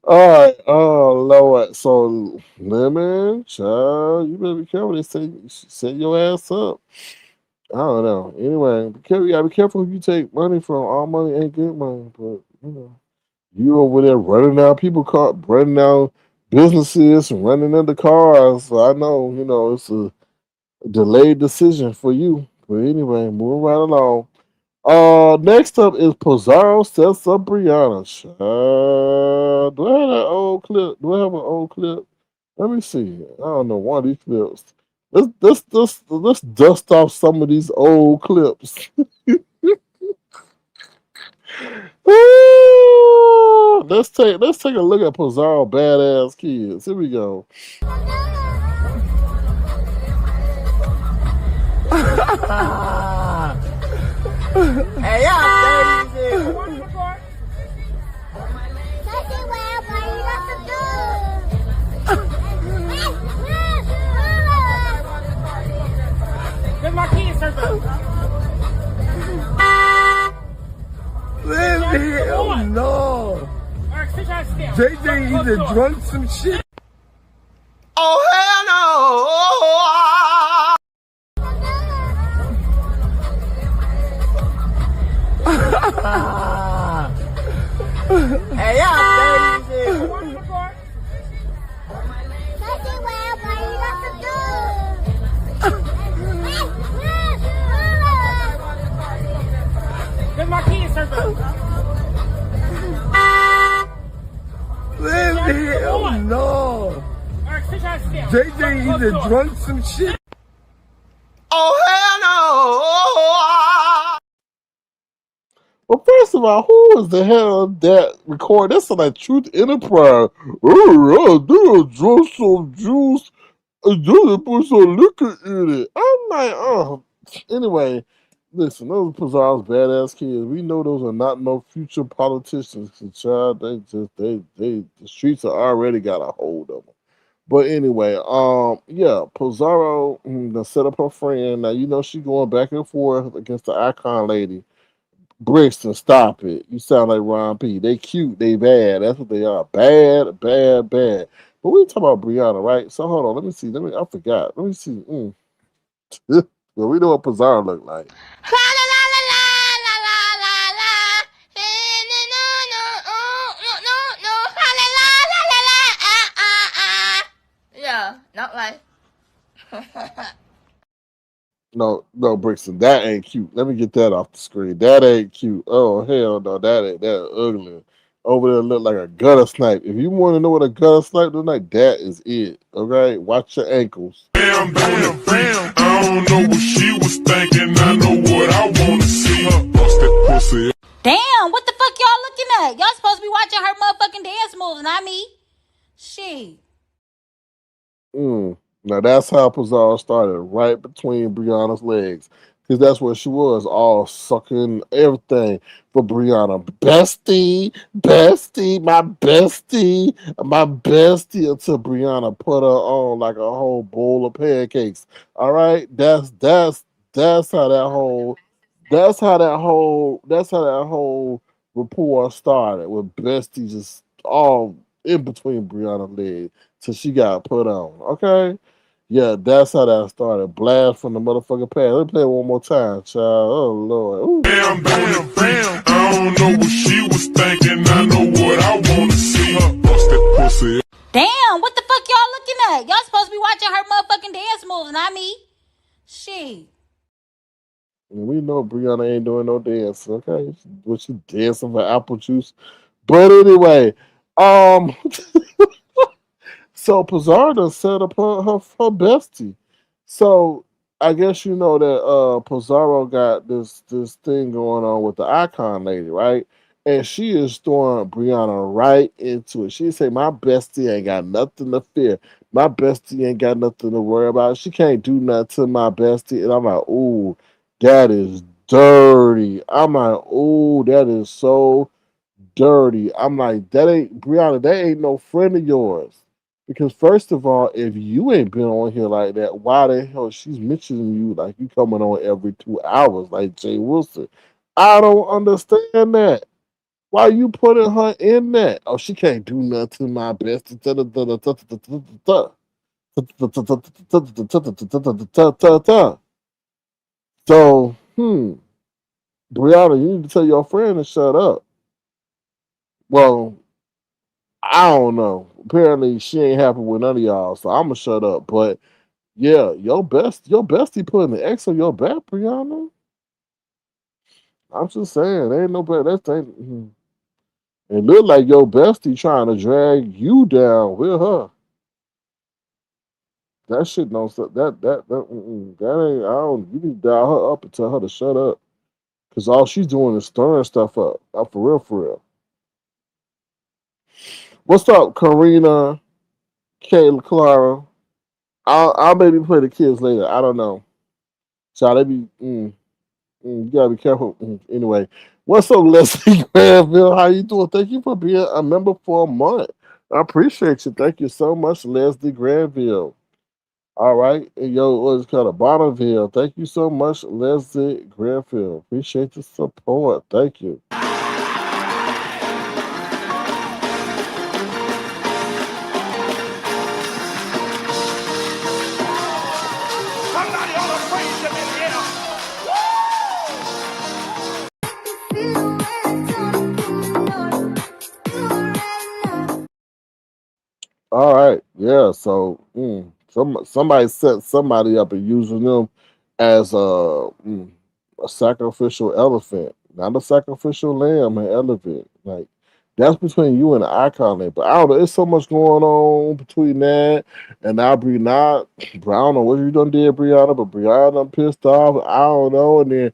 All right, oh Lord. So, Lemon, child, you better be careful. They say set your ass up. I don't know. Anyway, you gotta be careful who you take money from. All money ain't good money, but you over there running down running down businesses and running into cars. So I know, it's a delayed decision for you. But anyway, moving right along. Next up is Pizarro sets up Brianna. Do I have that old clip? Do I have an old clip? Let me see. I don't know one of these clips. Let's dust off some of these old clips. Let's take a look at Pizarro badass kids. Here we go. Hey, y'all dirty. Get my kids, sir. Oh no. JJ either drunk some shit. Oh hell no. Hey, y'all dirty. JJ either drunk some shit. Oh, hell no! Well, first of all, who is the hell that record? That's like Truth Enterprise. Oh, do drunk some juice and just put some liquor in it. I'm like, oh. Anyway, listen, those Pizarro's badass kids. We know those are not no future politicians. Child, the streets are already got a hold of them. But anyway, yeah, Pizarro done set up her friend. Now you know she going back and forth against the icon lady. Brixton, stop it. You sound like Ron P. They cute, they bad. That's what they are. Bad, bad, bad. But we talk about Brianna, right? So hold on, let me see. I forgot. Let me see. Well, we know what Pizarro look like. Yeah, not like. No, Brixton, that ain't cute. Let me get that off the screen. That ain't cute. Oh hell no, that ugly. Over there look like a gutter snipe. If you want to know what a gutter snipe look like, that is it. Okay, watch your ankles. Bam, bam, bam. I don't know what she was thinking. I know what I want to see. Bust that pussy. Damn, what the fuck y'all looking at? Y'all supposed to be watching her motherfucking dance moves, not me. Shit. Now that's how Pizarro started, right between Brianna's legs. Because that's where she was, all sucking everything for Brianna. Bestie, bestie, my bestie, until Brianna put her on like a whole bowl of pancakes. All right? That's how that whole that's how that whole rapport started with Bestie just all in between Brianna's legs till she got put on. Okay? Yeah, that's how that started. Blast from the motherfucking past. Let me play it one more time, child. Oh Lord. Ooh. Bam, bam, bam. I don't know what she was thinking. I know what I want to see. Bust that pussy. Damn, what the fuck y'all looking at? Y'all supposed to be watching her motherfucking dance moves, not me. Shit. And we know Brianna ain't doing no dance, okay? What she dancing for apple juice. But anyway, um so Pizarro done set up her bestie. So I guess you know that Pizarro got this thing going on with the icon lady, right? And she is throwing Brianna right into it. She say, "My bestie ain't got nothing to fear. My bestie ain't got nothing to worry about. She can't do nothing to my bestie." And I'm like, "Ooh, that is dirty." I'm like, "Ooh, that is so dirty." I'm like, "That ain't Brianna. That ain't no friend of yours." Because first of all, if you ain't been on here like that, why the hell she's mentioning you like you coming on every 2 hours like Jay Wilson? I don't understand that. Why you putting her in that? Oh, she can't do nothing to my best. So, Brianna, you need to tell your friend to shut up. Well, I don't know. Apparently, she ain't happy with none of y'all, so I'm gonna shut up. But yeah, your bestie putting the X on your back, Brianna. I'm just saying, ain't no better. That's ain't. It look like your bestie trying to drag you down with her. That shit don't. That ain't. I don't. You need to dial her up and tell her to shut up, cause all she's doing is stirring stuff up. For real, for real. What's up, Karina, Kayla, Clara? I'll maybe play the kids later. I don't know. So they be. You gotta be careful. Anyway, what's up, Leslie Granville? How you doing? Thank you for being a member for a month. I appreciate you. Thank you so much, Leslie Granville. All right, and yo, what's called a Bonneville. Thank you so much, Leslie Granville. Appreciate the support. Thank you. Somebody ought to praise him in here. All right, yeah. So somebody set somebody up and using them as a sacrificial elephant, not a sacrificial lamb, an elephant. Like That's between you and the icon lady. But I don't know. It's so much going on between that and now Brianna. I don't know what you done did, Brianna, but Brianna, I'm pissed off. I don't know. And then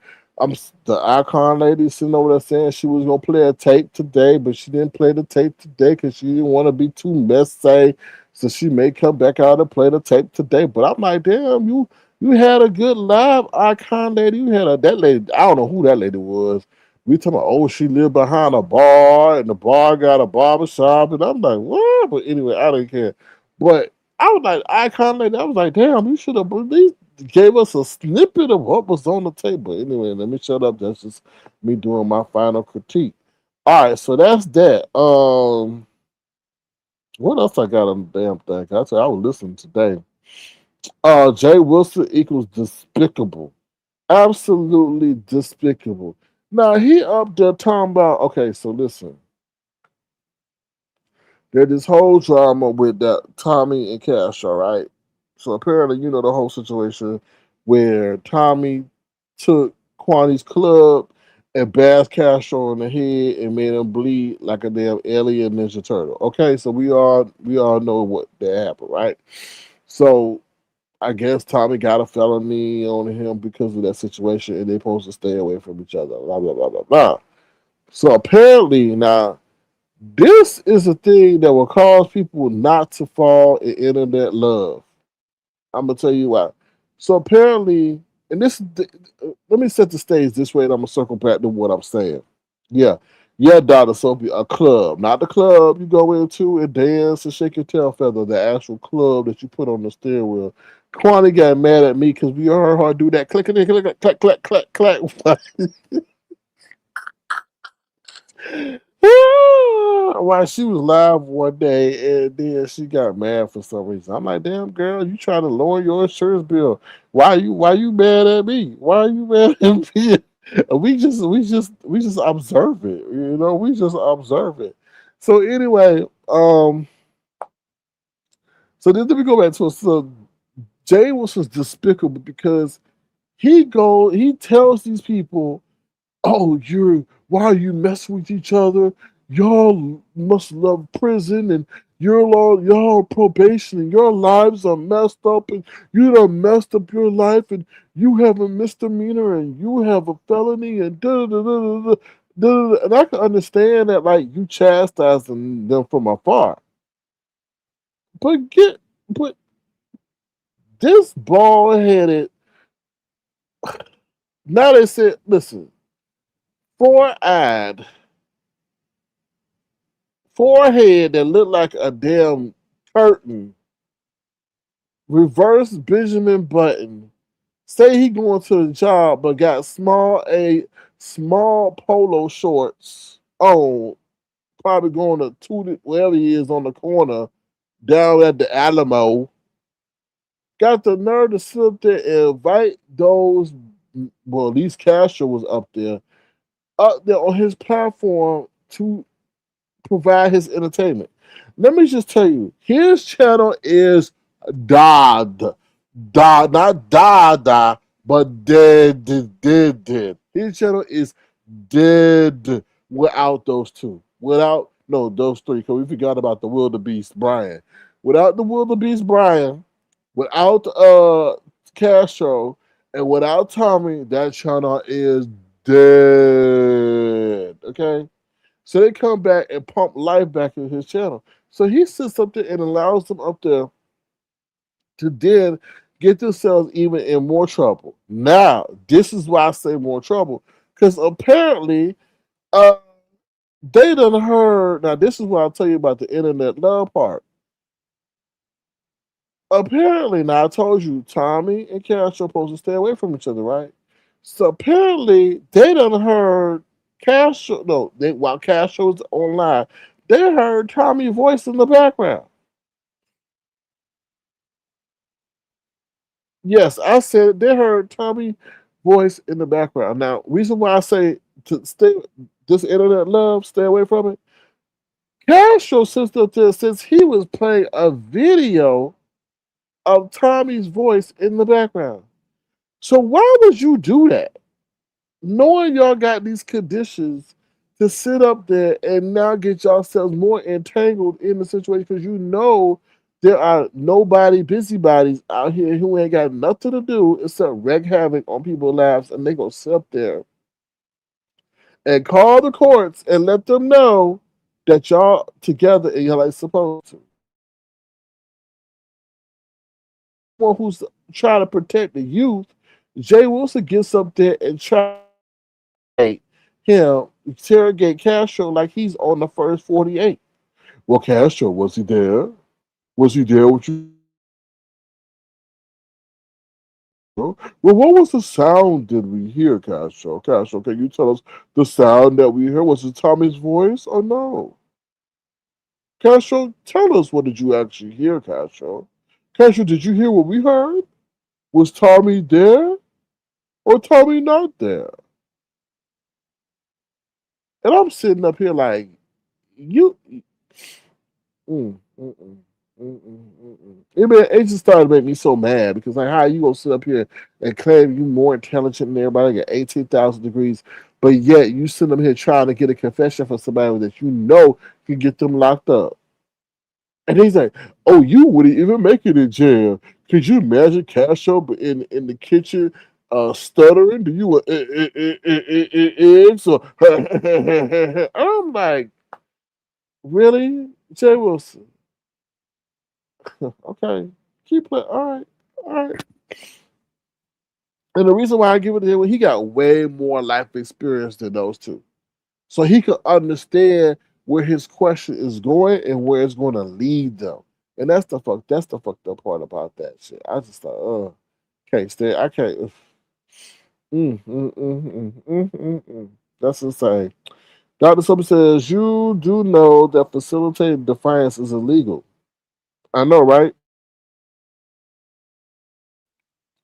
the icon lady sitting over there saying she was gonna play a tape today, but she didn't play the tape today because she didn't want to be too messy. So she may come back out and play the tape today. But I'm like, damn, you had a good live icon lady. You had that lady. I don't know who that lady was. We talking about, oh, she lived behind a bar and the bar got a barber shop. And I'm like, what? But anyway, I don't care. But I was like, icon lady, I was like, damn, you should have at least gave us a snippet of what was on the table. Anyway, let me shut up. That's just me doing my final critique. All right, so that's that. What else I got on the damn thing? I said I was listening today. Jay Wilson equals despicable. Absolutely despicable. Now he up there talking about, okay, so listen. There's this whole drama with that Tommy and Castro, right? So apparently, you know the whole situation where Tommy took Kwani's club and bashed Castro in the head and made him bleed like a damn alien Ninja Turtle. Okay, so we all know what that happened, right? So I guess Tommy got a felony on him because of that situation, and they're supposed to stay away from each other. Blah blah blah blah blah. So apparently, now this is a thing that will cause people not to fall in internet love. I'm gonna tell you why. So apparently, and let me set the stage this way, and I'm gonna circle back to what I'm saying. Yeah, yeah, Dr. Sophie, a club, not the club you go into and dance and shake your tail feather. The actual club that you put on the steering wheel. Kwani got mad at me because we heard her do that click, click, click, clack, clack, clack, clack. Why she was live one day and then she got mad for some reason. I'm like, damn girl, you trying to lower your insurance bill. Why you mad at me? Why are you mad at me? We just observe it. We just observe it. So anyway, so then let me go back to it. So Jay was despicable because he tells these people, oh, why are you messing with each other? Y'all must love prison and y'all on probation and your lives are messed up and you done messed up your life and you have a misdemeanor and you have a felony and da da da da da. Da. And I can understand that like you chastising them from afar. But but this bald headed, now they said, listen, four-eyed forehead that looked like a damn curtain, reverse Benjamin Button. Say he going to the job, but got small polo shorts on. Probably going to toot wherever he is on the corner down at the Alamo. Got the nerve to sit up there and invite those. Well, at least Castro was up there on his platform to provide his entertainment. Let me just tell you, his channel is Dad. Dad, not Dada, but dead. His channel is dead without those two. Without, no, those three, because we forgot about the wildebeest Brian. Without the wildebeest Brian, without Castro, and without Tommy, that channel is dead. Okay? So they come back and pump life back into his channel. So he sits up there and allows them up there to then get themselves even in more trouble. Now, this is why I say more trouble. Because apparently, they done heard. Now, this is what I'll tell you about the internet love part. Apparently, now I told you, Tommy and Castro are supposed to stay away from each other, right? So apparently, they done heard Castro. No, while Castro was online, they heard Tommy's voice in the background. Yes, I said they heard Tommy's voice in the background. Now, reason why I say to stay this internet love, stay away from it. Castro since he was playing a video of Tommy's voice in the background. So why would you do that? Knowing y'all got these conditions to sit up there and now get yourselves more entangled in the situation because you know there are nobody busybodies out here who ain't got nothing to do except wreak havoc on people's lives, and they gonna sit up there and call the courts and let them know that y'all together and you're like supposed to. One who's trying to protect the youth, Jay Wilson gets up there and try him interrogate Castro like he's on the first 48. Well, Castro, was he there? Was he there with you? Well, what was the sound did we hear, Castro? Castro, can you tell us the sound that we heard? Was it Tommy's voice or no? Castro, tell us what did you actually hear, Castro? Castro, did you hear what we heard? Was Tommy there or Tommy not there? And I'm sitting up here like, you. Mm, mm. It just started to make me so mad because like how you gonna sit up here and claim you more intelligent than everybody, get 18,000 degrees, but yet you sit up here trying to get a confession from somebody that you know can get them locked up. And he's like, "Oh, you wouldn't even make it in jail. Could you imagine Castro in the kitchen, stuttering? Do you want eggs or?" I'm like, really, Jay Wilson? Okay, keep playing. All right, all right. And the reason why I give it to him, he got way more life experience than those two, so he could understand where his question is going and where it's going to lead them. And that's the fucked up part about that shit. I just thought, can't stand. I can't. That's insane. Dr. Sophie says you do know that facilitating defiance is illegal. I know, right?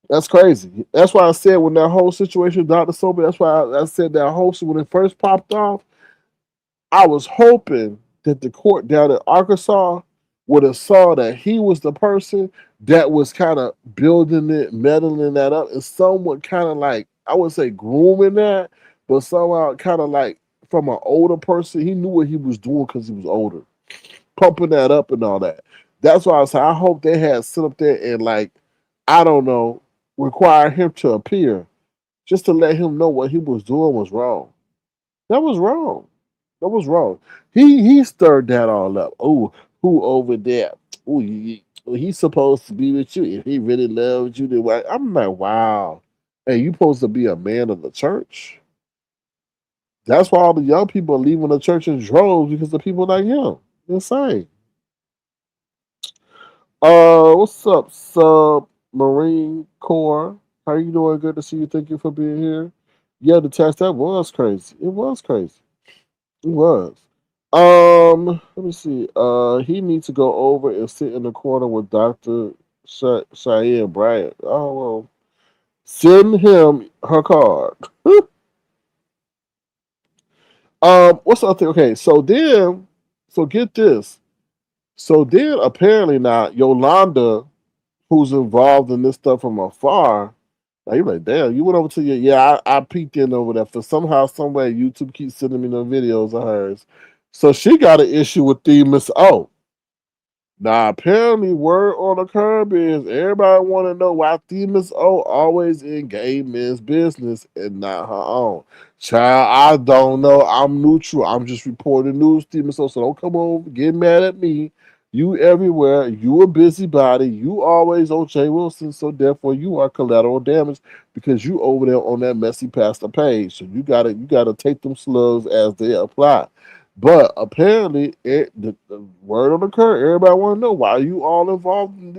That's crazy. That's why I said when that whole situation, Dr. Sober, that's why I said that whole when it first popped off, I was hoping that the court down in Arkansas would have saw that he was the person that was kind of building it, meddling that up, and somewhat kind of like, I would say grooming that, but somehow kind of like from an older person, he knew what he was doing because he was older, pumping that up and all that. That's why I said I hope they had sit up there and like, I don't know, require him to appear just to let him know what he was doing was wrong. That was wrong. That was wrong. He stirred that all up. Oh, who over there? Oh, he's supposed to be with you. If he really loves you, then why? I'm like, wow. Hey, you supposed to be a man of the church. That's why all the young people are leaving the church in droves because of people like him. Insane. What's up, Marine Corps? How you doing? Good to see you. Thank you for being here. Yeah, the test that was crazy. It was crazy. It was. Let me see. He needs to go over and sit in the corner with Doctor Cheyenne Bryant. Oh well, send him her card. What's the other thing? Okay, so get this. So then apparently now Yolanda, who's involved in this stuff from afar. Now you're like, damn, you went over to your I peeked in over there for somehow, some way YouTube keeps sending me the videos of hers. So she got an issue with Themis O. Now apparently word on the curb is everybody wanna know why Themis O always in gay men's business and not her own. Child, I don't know. I'm neutral. I'm just reporting news, Themis O. So don't come over, get mad at me. You everywhere. You a busybody. You always on Jay Wilson. So therefore you are collateral damage because you over there on that messy pastor page. So you gotta take them slugs as they apply. But apparently, the word on the curb, everybody want to know why you all involved in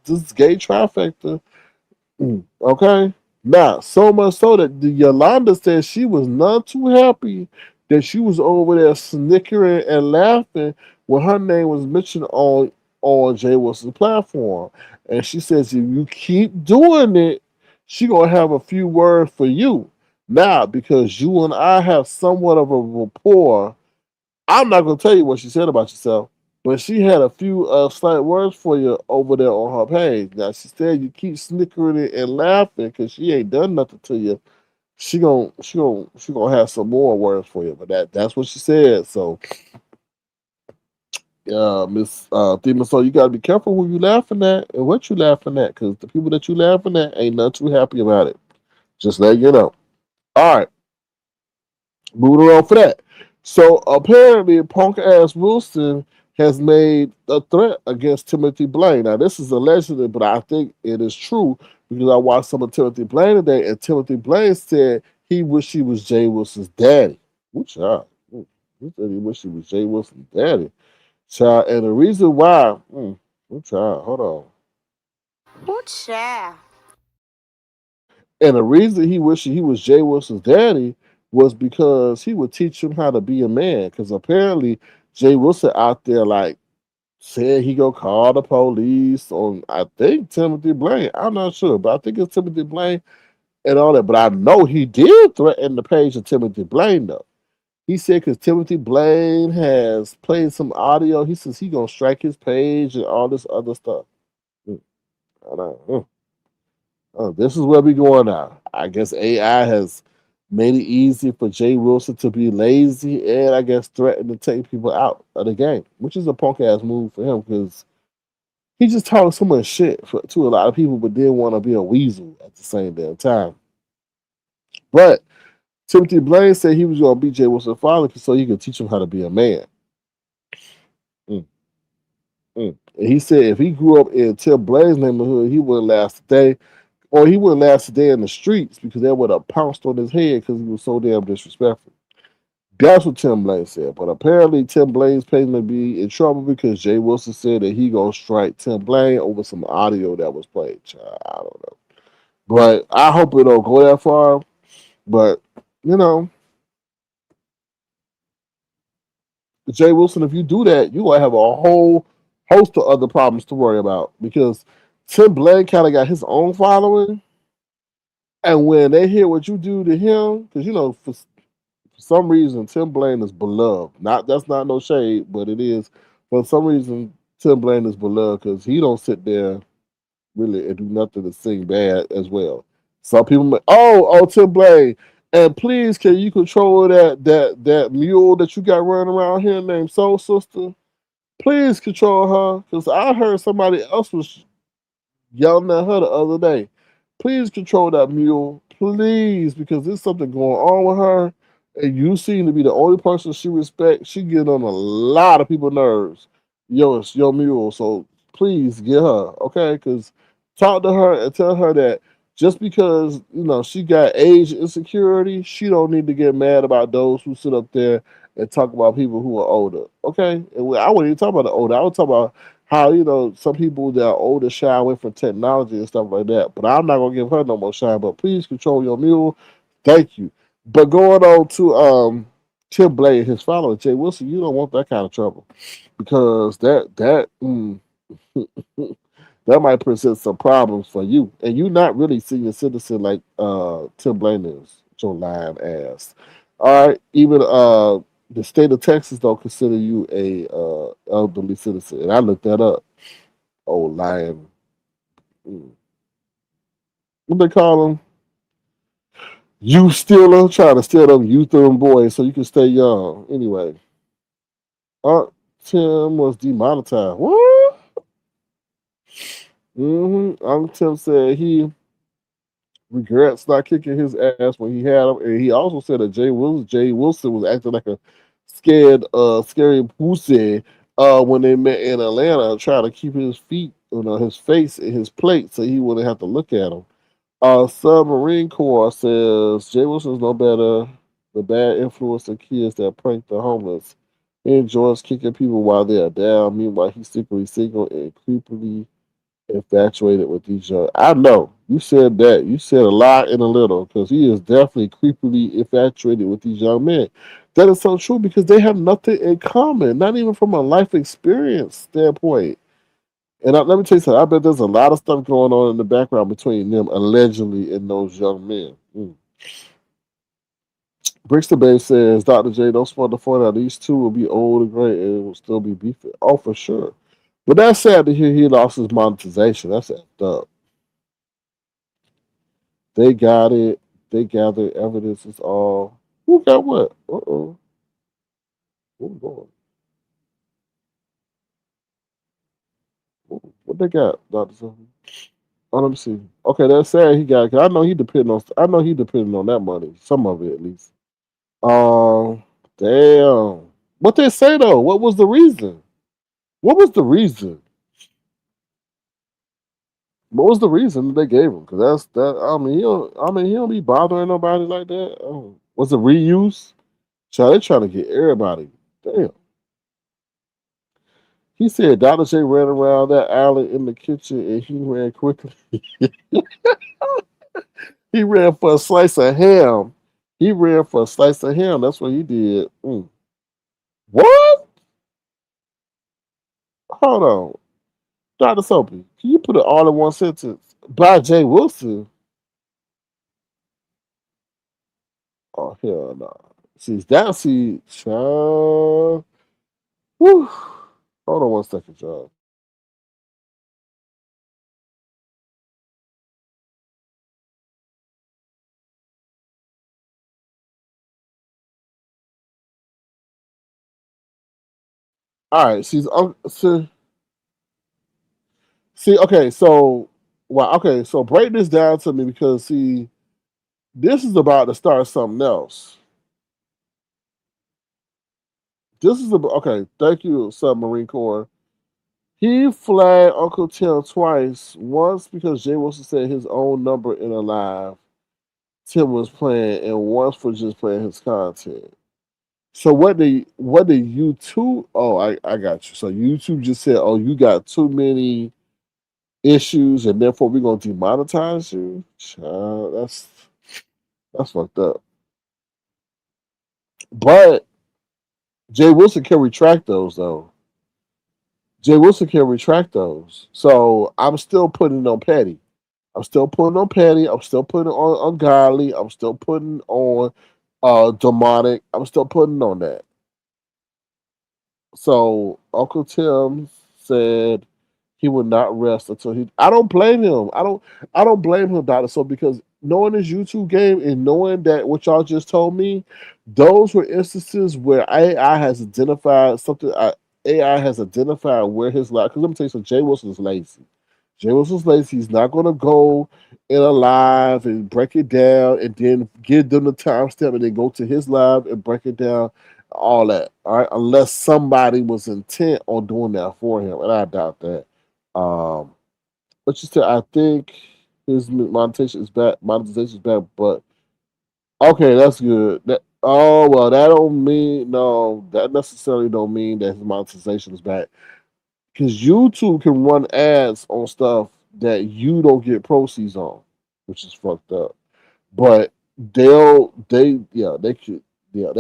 this gay trifecta. Okay, now so much so that the Yolanda said she was none too happy that she was over there snickering and laughing when her name was mentioned on Jay Wilson's platform, and she says if you keep doing it, she gonna have a few words for you. Now, because you and I have somewhat of a rapport, I'm not going to tell you what she said about yourself, but she had a few slight words for you over there on her page. Now, she said you keep snickering and laughing because she ain't done nothing to you. she gonna have some more words for you. But that's what she said. So Miss Demon Soul, you gotta be careful who you laughing at and what you laughing at, because the people that you laughing at ain't not too happy about it. Just let you know. All right, moving on for that. So apparently, punk ass Wilson has made a threat against Timothy Blaine. Now this is allegedly, but I think it is true because I watched some of Timothy Blaine today, and Timothy Blaine said he wished he was Jay Wilson's daddy. Ooh, child. He said he wished he was Jay Wilson's daddy. Child, and the reason why, child, hold on. Ooh, child. And the reason he wished he was Jay Wilson's daddy was because he would teach him how to be a man. Because apparently Jay Wilson out there like said he go call the police on I think Timothy Blaine. I'm not sure, but I think it's Timothy Blaine and all that. But I know he did threaten the page of Timothy Blaine though. He said because Timothy Blaine has played some audio, he says he gonna strike his page and all this other stuff. Mm, I don't know. Oh, this is where we going now. I guess AI has made it easy for Jay Wilson to be lazy and I guess threaten to take people out of the game, which is a punk ass move for him because he just talks so much shit to a lot of people, but didn't want to be a weasel at the same damn time. But Timothy Blaine said he was going to be Jay Wilson's father so he could teach him how to be a man. Mm, And he said if he grew up in Tim Blaine's neighborhood, he wouldn't last a day, or he wouldn't last a day in the streets because they would have pounced on his head because he was so damn disrespectful. That's what Tim Blaine said. But apparently Tim Blaine's paying to be in trouble because Jay Wilson said that he gonna strike Tim Blaine over some audio that was played. Child, I don't know. But I hope it don't go that far. But you know, Jay Wilson, if you do that, you gonna have a whole host of other problems to worry about because Tim Blaine kind of got his own following, and when they hear what you do to him, because you know, for some reason, Tim Blaine is beloved. Not that's not no shade, but it is. For some reason, Tim Blaine is beloved because he don't sit there really and do nothing to sing bad as well. Some people, oh, Tim Blaine, and please, can you control that mule that you got running around here named Soul Sister? Please control her, because I heard somebody else was yelling at her the other day. Please control that mule, please, because there's something going on with her, and you seem to be the only person she respects. She getting on a lot of people's nerves. Yo, it's your mule, so please get her, okay? Because talk to her and tell her that just because she got age insecurity, she don't need to get mad about those who sit up there and talk about people who are older, okay? And I wouldn't even talk about the older. I would talk about how some people that are older shy away from technology and stuff like that. But I'm not gonna give her no more shine. But please control your mule. Thank you. But going on to Tim Blaine, his follower Jay Wilson, you don't want that kind of trouble because that might present some problems for you. And you're not really senior citizen like Tim Blaine is. Your lying ass. All right, even the state of Texas don't consider you a elderly citizen, and I looked that up. Oh, lying. Mm. What they call them? You stealer, trying to steal them youth and boys so you can stay young. Anyway, Aunt Tim was demonetized. What? Uncle Tim said he regrets not kicking his ass when he had him, and he also said that Jay Wilson was acting like a scary pussy when they met in Atlanta, trying to keep his feet, his face in his plate so he wouldn't have to look at him. Submarine Corps says Jay Wilson's no better the bad influence of kids that prank the homeless. He enjoys kicking people while they are down. Meanwhile, he's secretly single and creepily infatuated with each other. I know you said that. You said a lot in a little because he is definitely creepily infatuated with these young men. That is so true because they have nothing in common, not even from a life experience standpoint. And let me tell you something. I bet there's a lot of stuff going on in the background between them, allegedly, and those young men. Brixton Babe says, Dr. J, don't smart to point out these two will be old and gray and will still be beefing. Oh, for sure. But that's sad to hear he lost his monetization. That's effed up. They got it they gather evidence is all. Who got what? Uh-oh. Who's going? What they got, Doctor Something? Oh, let me see. Okay, that's sad he got. Cause I know he depending on. I know he depending on that money. Some of it at least. Um, damn. What they say though? What was the reason? What was the reason? What was the reason they gave him? Because that's that. I mean, he don't. I mean, he don't be bothering nobody like that. Was it reuse? Child, they trying to get everybody. Damn. He said Dr. J ran around that alley in the kitchen and he ran quickly. He ran for a slice of ham. He ran for a slice of ham. That's what he did. What? Hold on. Dr. Soapy, can you put it all in one sentence? By Jay Wilson. Oh, hell no. See, that, see, child. Whew. Hold on one second, y'all. All right, okay, so, wow, okay, so break this down to me because, see, this is about to start something else. This is about, okay, thank you, Submarine Corps. He flagged Uncle Tim twice. Once because Jay Wilson said his own number in a live Tim was playing, and once for just playing his content. So what did YouTube? Oh, I got you. So YouTube just said, "Oh, you got too many issues, and therefore we're gonna demonetize you." Child, that's fucked up. But Jay Wilson can retract those though. Jay Wilson can retract those. So I'm still putting it on Petty. I'm still putting on Petty. I'm still putting on Ungodly. I'm still putting on Demonic. I'm still putting on that. So Uncle Tim said he would not rest until he. I don't blame him. I don't blame him, Doctor. So because knowing this YouTube game and knowing that what y'all just told me, those were instances where AI has identified something. AI has identified where his life. Because let me tell you something. Jay Wilson is lazy. Jay Wilson's lazy. He's not going to go in a live and break it down and then give them the timestamp and then go to his live and break it down, all that. All right, unless somebody was intent on doing that for him, and I doubt that. Um, but you said I think his monetization is back. Monetization is back, but okay, that's good. That oh well, that don't mean no. That necessarily don't mean that his monetization is back because YouTube can run ads on stuff that you don't get proceeds on, which is fucked up. But they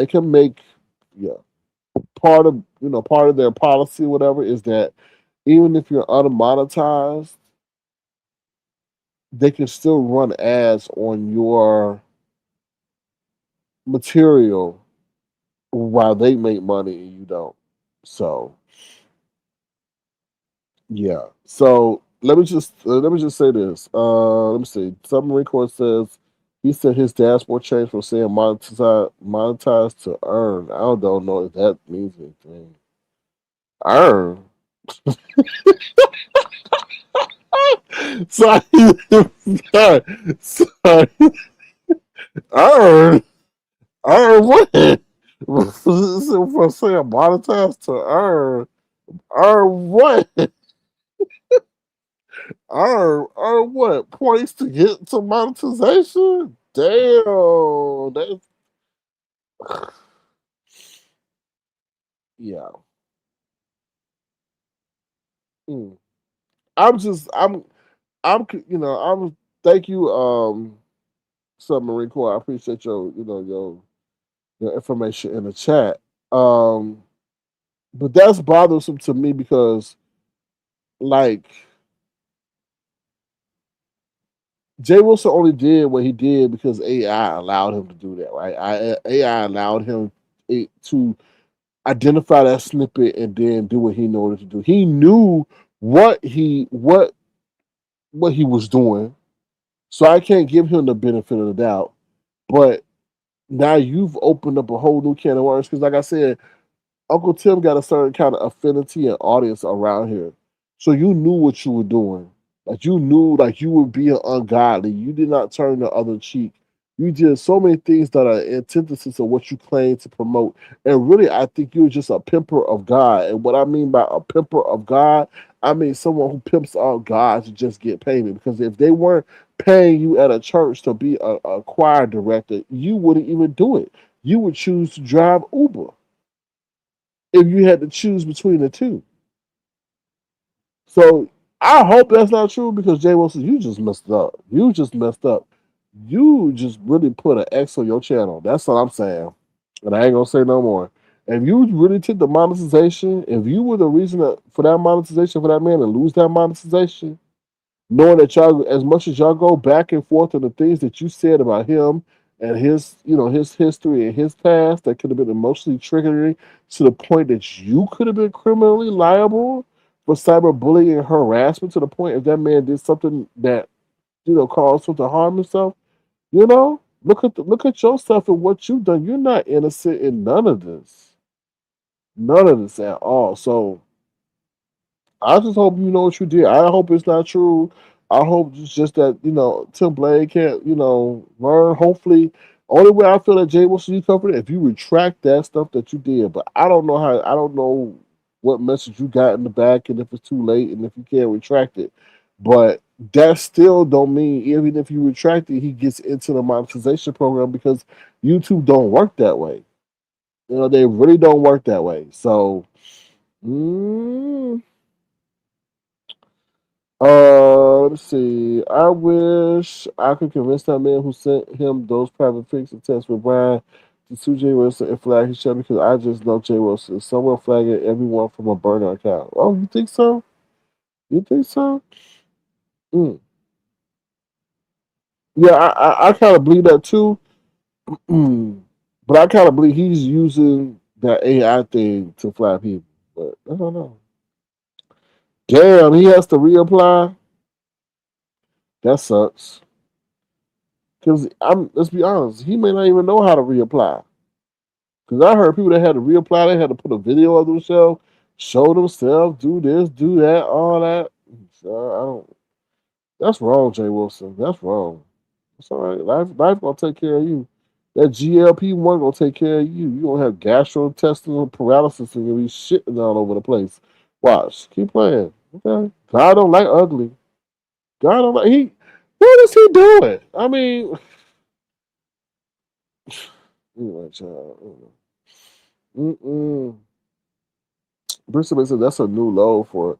can make yeah part of their policy, whatever, is that even if you're unmonetized, they can still run ads on your material while they make money and you don't. So yeah. So let me just say this. Let me see. Submarine Court says he said his dashboard changed from saying monetize to earn. I don't know if that means anything. Earn. Sorry. sorry. Sorry. Earn. Earn what? From saying monetize to earn. Earn what? Earn what? Points to get to monetization? Damn. That's yeah. Mm. I'm just I'm thank you, Submarine Corps. I appreciate your information in the chat. Um but that's bothersome to me because like Jay Wilson only did what he did because AI allowed him to do that, right? AI allowed him to identify that snippet and then do what he wanted to do. He knew what he was doing, so I can't give him the benefit of the doubt. But now you've opened up a whole new can of worms. Because like I said, Uncle Tim got a certain kind of affinity and audience around here. So you knew what you were doing. Like you knew like you were being ungodly. You did not turn the other cheek. You did so many things that are antithesis of what you claim to promote. And really, I think you're just a pimper of God. And what I mean by a pimper of God, I mean someone who pimps out God to just get payment. Because if they weren't paying you at a church to be a choir director, you wouldn't even do it. You would choose to drive Uber if you had to choose between the two. So I hope that's not true because Jay Wilson, you just messed up. You just messed up. You just really put an X on your channel. That's what I'm saying. And I ain't gonna say no more. If you really took the monetization, if you were the reason for that monetization for that man to lose that monetization, knowing that y'all, as much as y'all go back and forth on the things that you said about him and his, his history and his past that could have been emotionally triggering to the point that you could have been criminally liable for cyberbullying and harassment to the point if that man did something that, caused him to harm himself, look at yourself and what you've done. You're not innocent in none of this. None of this at all. So I just hope you know what you did. I hope it's not true. I hope it's just that, Tim Blaine can't, learn. Hopefully, only way I feel that Jay Wilson you covered it if you retract that stuff that you did. But I don't know what message you got in the back and if it's too late and if you can't retract it. But that still don't mean even if you retract it, he gets into the monetization program because YouTube don't work that way. They really don't work that way. So, let's see. I wish I could convince that man who sent him those private pics and texts with Brian to sue Jay Wilson and flag his show because I just know Jay Wilson is someone flagging everyone from a burner account. Oh, you think so? You think so? Mm. Yeah, I kind of believe that too. But I kind of believe he's using that AI thing to flag people. But I don't know. Damn, he has to reapply. That sucks. Because let's be honest, he may not even know how to reapply. Because I heard people that had to reapply, they had to put a video of themselves, show themselves, do this, do that, all that. So I don't. That's wrong, Jay Wilson. That's wrong. It's all right. Life gonna take care of you. That GLP-1 gonna take care of you. You gonna have gastrointestinal paralysis and you'll be shitting all over the place. Watch. Keep playing. Okay. God don't like ugly. God don't like what is he doing? I mean, anyway, child. Brisbane said that's a new low for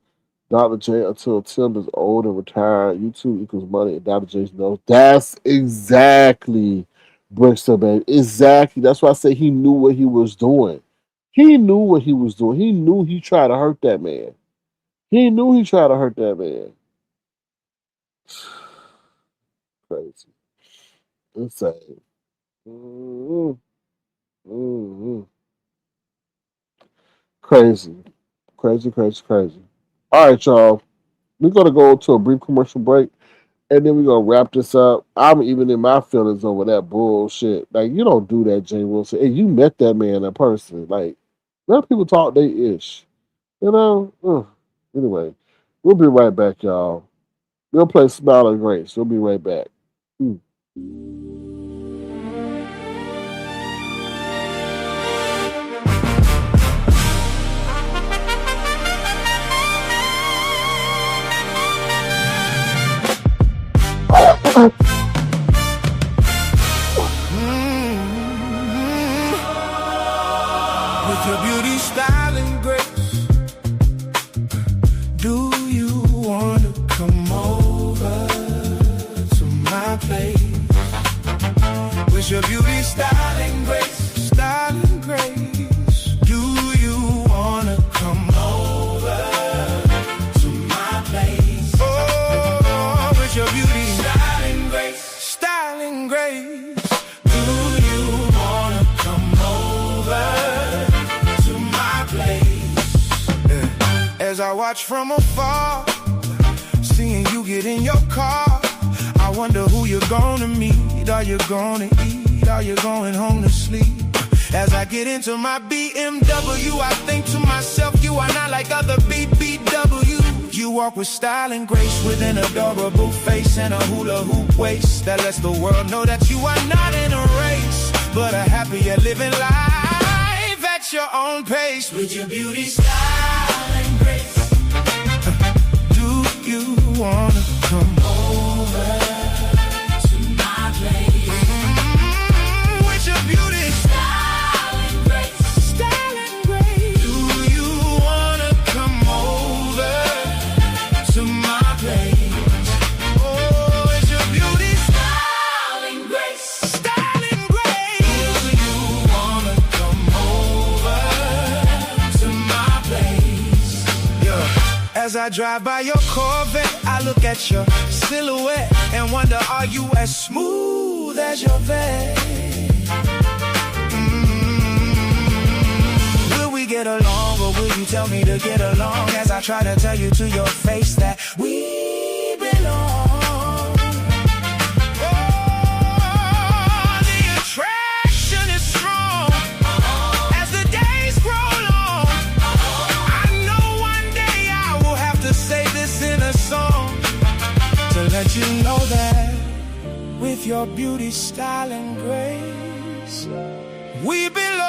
Dr. J until Tim is old and retired. YouTube equals money and Dr. J's knows. That's exactly Brisbane. Exactly. That's why I say he knew what he was doing. He knew what he was doing. He knew he tried to hurt that man. He knew he tried to hurt that man. Crazy. Insane. Crazy. Crazy. All right, y'all. We're going to go to a brief commercial break, and then we're going to wrap this up. I'm even in my feelings over that bullshit. Like, you don't do that, Jay Wilson. And you met that man in person. Like, let people talk they ish. Anyway, we'll be right back, y'all. We'll play Smile and Grace. We'll be right back. With your beauty, style, and grace, do you want to come over to my place? With your beauty, style, and grace, do you want to come over to my place? Oh, with your beauty, style, and grace, do you want to come over to my place? Yeah. As I watch from afar, seeing you get in your car, I wonder who you're gonna meet. Are you gonna eat? are you going home to sleep? As I get into my BMW, I think to myself, you are not like other BBW. You walk with style and grace, with an adorable face and a hula hoop waist that lets the world know that you are not in a race, but a happier living life at your own pace. With your beauty, style, and grace. Do you wanna come over to my place? With your beauty, style, and grace. Style and grace. Do you wanna come over to my place? Oh, it's your beauty, style, and grace. Style and grace. Do you wanna come over to my place? Yeah. As I drive by your Corvette, I look at your silhouette and wonder, are you as smooth as your vet? Will we get along, or will you tell me to get along? As I try to tell you to your face that we belong. Oh, the attraction is strong as the days grow long. I know one day I will have to say this in a song to let you know that with your beauty, style, and grace, we belong.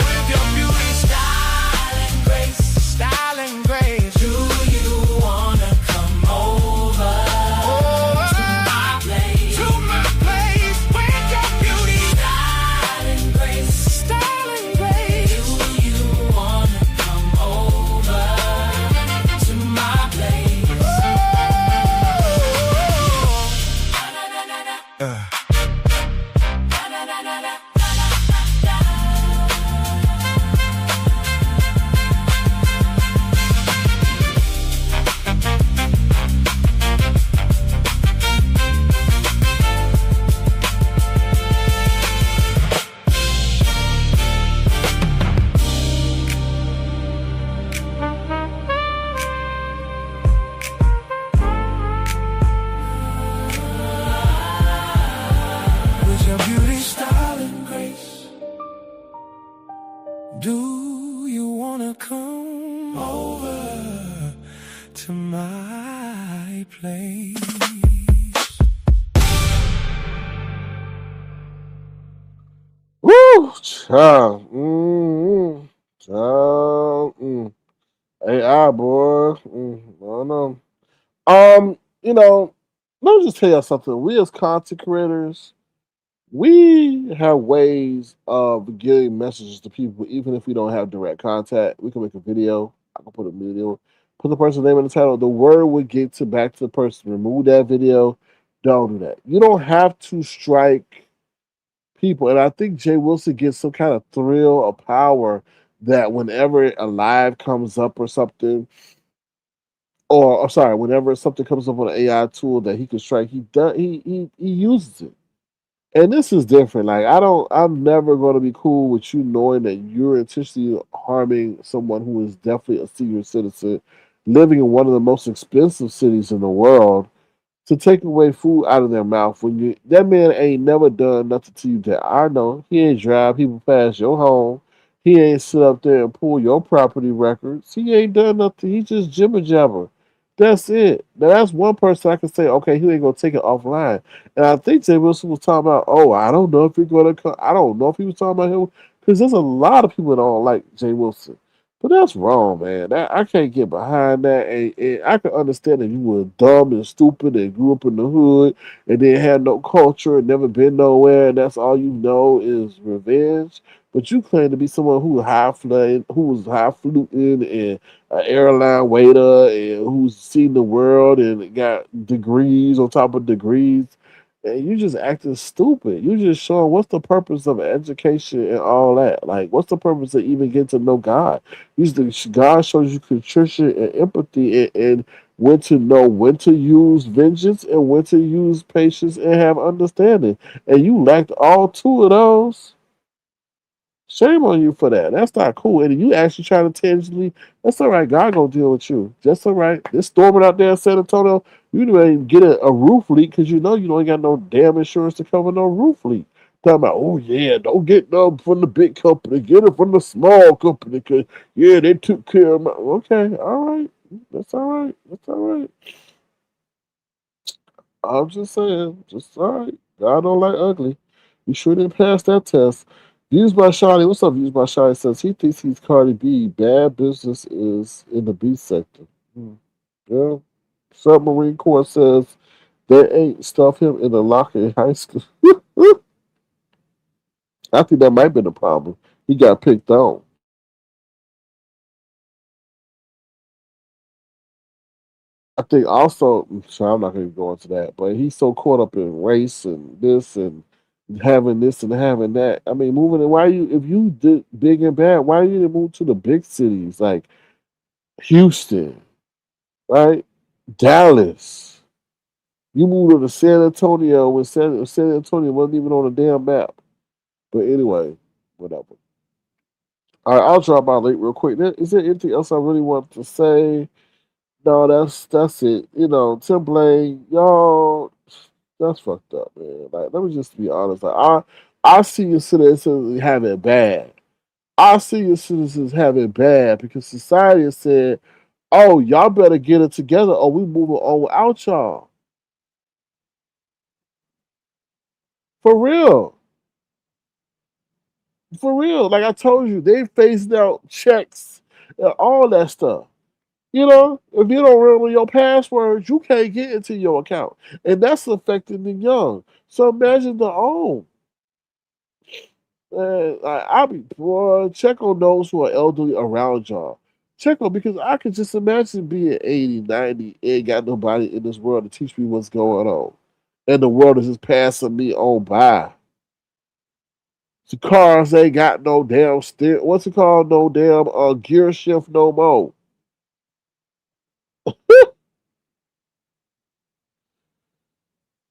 With your beauty, style, and grace, style, and grace. Do you wanna come over to my place? To my place. With your beauty, style, and grace, style, and grace. Do you wanna come over to my place? With your beauty, style, and grace, do you wanna come over to my place? Woo, child. Child. AI, boy. I don't know. You know, let me just tell you something. We as content creators, we have ways of getting messages to people, even if we don't have direct contact. We can make a video. I can put a video, put the person's name in the title. The word would get to back to the person. Remove that video. Don't do that. You don't have to strike people. And I think Jay Wilson gets some kind of thrill or power that whenever a live comes up or something, or sorry, whenever something comes up on an AI tool that he can strike, he uses it. And this is different. Like I'm never gonna be cool with you knowing that you're intentionally harming someone who is definitely a senior citizen living in one of the most expensive cities in the world to take away food out of their mouth when you that man ain't never done nothing to you that I know. He ain't drive people past your home. He ain't sit up there and pull your property records. He ain't done nothing. He just jibber jabber. That's it. Now that's one person I can say, okay, he ain't gonna take it offline. And I think Jay Wilson was talking about, oh, I don't know if you're gonna come. I don't know if he was talking about him because there's a lot of people that don't like Jay Wilson. But that's wrong, man. I can't get behind that. And I can understand if you were dumb and stupid and grew up in the hood and then had no culture and never been nowhere, and that's all you know is revenge. But you claim to be someone who was high fluting and an airline waiter and who's seen the world and got degrees on top of degrees. and you just acting stupid. You just showing what's the purpose of education and all that. Like, what's the purpose of even getting to know God? God shows you contrition and empathy and when to know when to use vengeance and when to use patience and have understanding. And you lacked all two of those. Shame on you for that. That's not cool. And you actually trying to tangibly, that's all right. God gonna deal with you. That's all right. This storming out there in San Antonio, you didn't even get a roof leak because you know you don't got no damn insurance to cover no roof leak. Talking about, oh yeah, don't get none from the big company, get it from the small company because yeah, they took care of my. Okay, all right, that's all right, that's all right. I'm just saying, just all right. God don't like ugly. You sure didn't pass that test. Views by Shawty. What's up, Views by Shawty? Says he thinks he's Cardi B. Bad business is in the B sector. Hmm. Yeah. Submarine Corps says they ain't stuff him in the locker in high school. I think that might be the problem. He got picked on. I think also, so I'm not going to go into that, but he's so caught up in race and this and having that. I mean, moving. Why you if you did big and bad? Why you didn't move to the big cities like Houston, right? Dallas. You moved to San Antonio when San Antonio wasn't even on the damn map. But anyway, whatever. All right, I'll drop out late real quick. Is there anything else I really want to say? No, that's it. You know, Tim Blaine, y'all, that's fucked up, man. Like, let me just be honest. Like, I see your citizens have it bad. I see your citizens have it bad because society has said, "Oh, y'all better get it together, or we moving on without y'all." For real, for real. Like I told you, they phased out checks and all that stuff. You know, if you don't remember your passwords, you can't get into your account, and that's affecting the young. So imagine the old. I'll be boy. Check on those who are elderly around y'all. Check on because I could just imagine being 80, 90, ain't got nobody in this world to teach me what's going on, and the world is just passing me on by. The cars ain't got no damn steer. What's it called? No damn gear shift no more.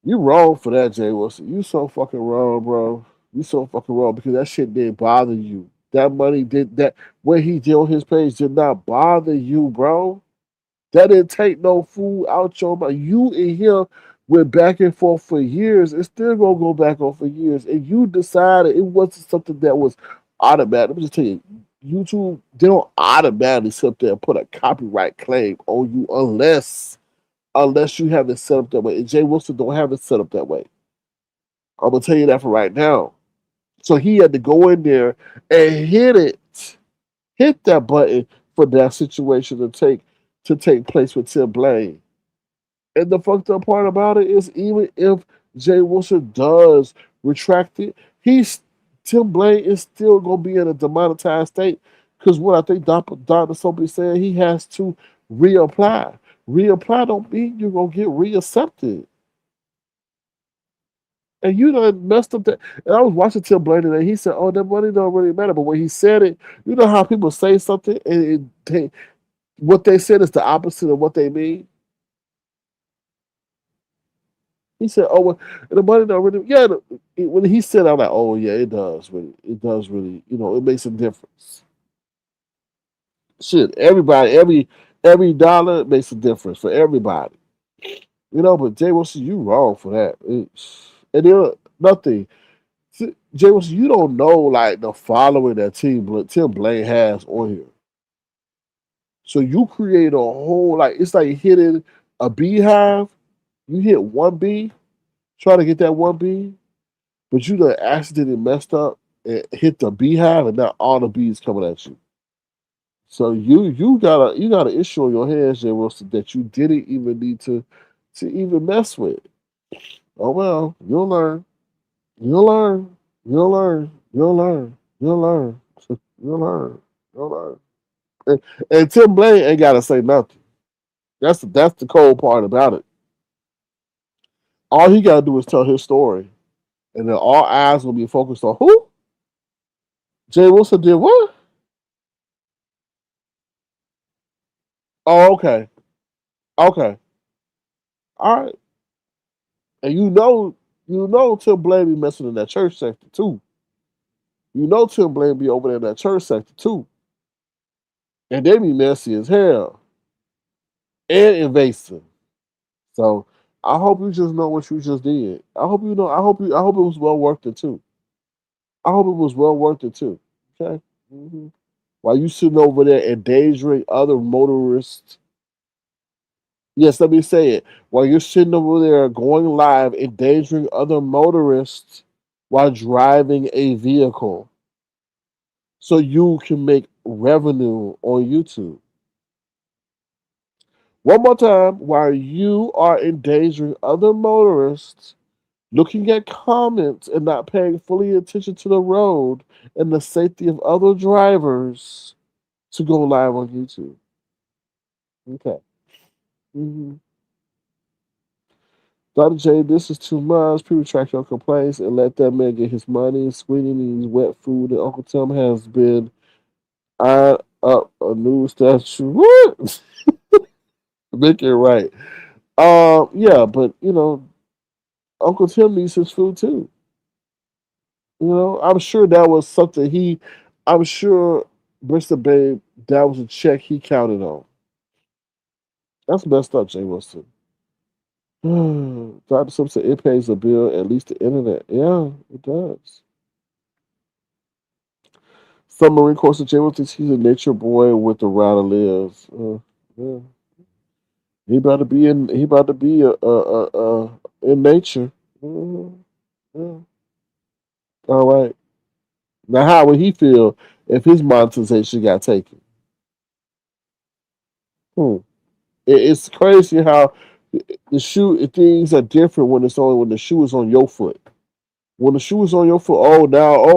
You wrong for that, Jay Wilson. You so fucking wrong, bro. You so fucking wrong because that shit didn't bother you. That money did that. What he did on his page did not bother you, bro. That didn't take no food out your mouth. You and him went back and forth for years. It's still gonna go back on for years. And you decided it wasn't something that was automatic. Let me just tell you, YouTube, they don't automatically sit there and put a copyright claim on you unless you have it set up that way. And Jay Wilson don't have it set up that way. I'm gonna tell you that for right now. So he had to go in there and hit that button for that situation to take place with Tim Blaine. And the fucked up part about it is even if Jay Wilson does retract it, he's Tim Blaine is still gonna be in a demonetized state. Because what I think Dr. Soapy said, he has to reapply. Reapply don't mean you're gonna get reaccepted. And you done messed up that. And I was watching Tim Blaine today. He said, "Oh, that money don't really matter." But when he said it, you know how people say something and what they said is the opposite of what they mean. He said, "Oh, well, the money don't really." Yeah, when he said, "I'm like, oh yeah, it does really. It does really. You know, it makes a difference." Shit, everybody, every dollar makes a difference for everybody. You know, but Jay Wilson, you wrong for that. And then nothing. Jay Wilson, you don't know like the following that Tim Blaine has on here. So you create a whole like it's like hitting a beehive. You hit one bee, try to get that one bee, but you done accidentally messed up and hit the beehive, and now all the bees coming at you. So you got an issue on your hands, Jay Wilson, that you didn't even need to even mess with. Oh well, you'll learn. You'll learn. You'll learn. You'll learn. You'll learn. You'll learn. You'll learn. And Tim Blaine ain't gotta say nothing. That's the cold part about it. All he got to do is tell his story, and then all eyes will be focused on who? Jay Wilson did what? Oh, okay. Okay. All right. And Tim Blaine be messing in that church sector too. Tim Blaine be over there in that church sector too. And they be messy as hell and invasive. So I hope you just know what you just did. I hope you know. I hope it was well worth it too. I hope it was well worth it too. Okay. While you sitting over there endangering other motorists. Yes, let me say it. While you're sitting over there going live, endangering other motorists while driving a vehicle, so you can make revenue on YouTube. One more time, while you are endangering other motorists, looking at comments and not paying fully attention to the road and the safety of other drivers to go live on YouTube. Okay. Mm-hmm. Dr. J, this is too much. People track your complaints and let that man get his money. Sweetie needs wet food, and Uncle Tim has been eyeing up a new statue. What? Make it right. Yeah, but Uncle Tim needs his food too. I'm sure that was something I'm sure Mr. Babe, that was a check he counted on. That's messed up, Jay Wilson. Dr. Sim said it pays a bill, at least the internet. Yeah, it does. Submarine course of Jay Wilson, he's a nature boy with the route lives. Yeah. He about to be in nature. Yeah. All right. Now, how would he feel if his monetization got taken? Hmm. It's crazy how the shoe things are different when the shoe is on your foot. When the shoe is on your foot, oh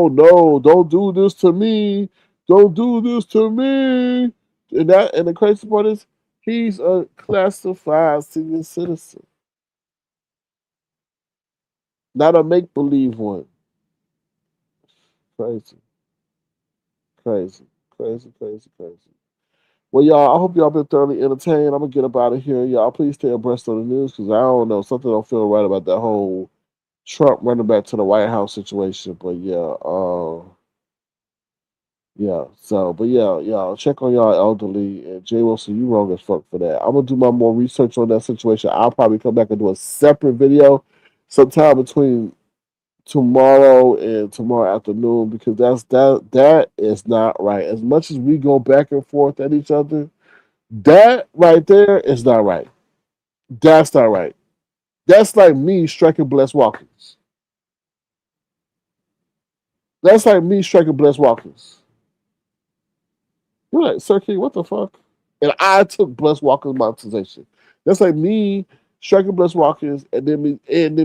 no, don't do this to me, don't do this to me. And the crazy part is he's a classified senior citizen, not a make believe one. Crazy, crazy, crazy, crazy, crazy. Well, y'all, I hope y'all been thoroughly entertained. I'm gonna get up out of here. Y'all, please stay abreast of the news because I don't know, something don't feel right about that whole Trump running back to the White House situation. But yeah, yeah. So, but yeah, y'all check on y'all elderly and Jay Wilson. You wrong as fuck for that. I'm gonna do my more research on that situation. I'll probably come back and do a separate video sometime between tomorrow and tomorrow afternoon because that is not right. As much as we go back and forth at each other, that right there is not right. That's not right. That's like me striking Bless Walkers. That's like me striking Bless Walkers. You're like, Sir King, what the fuck? And I took Bless Walker's monetization. That's like me striking Bless Walker's and then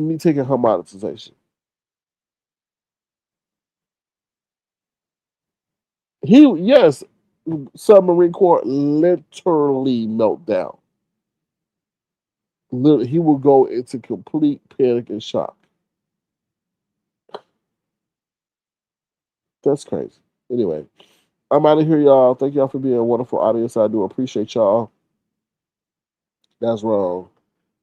me taking her monetization. Yes, submarine core literally melt down. Literally, he will go into complete panic and shock. That's crazy. Anyway, I'm out of here, y'all. Thank y'all for being a wonderful audience. I do appreciate y'all. That's wrong.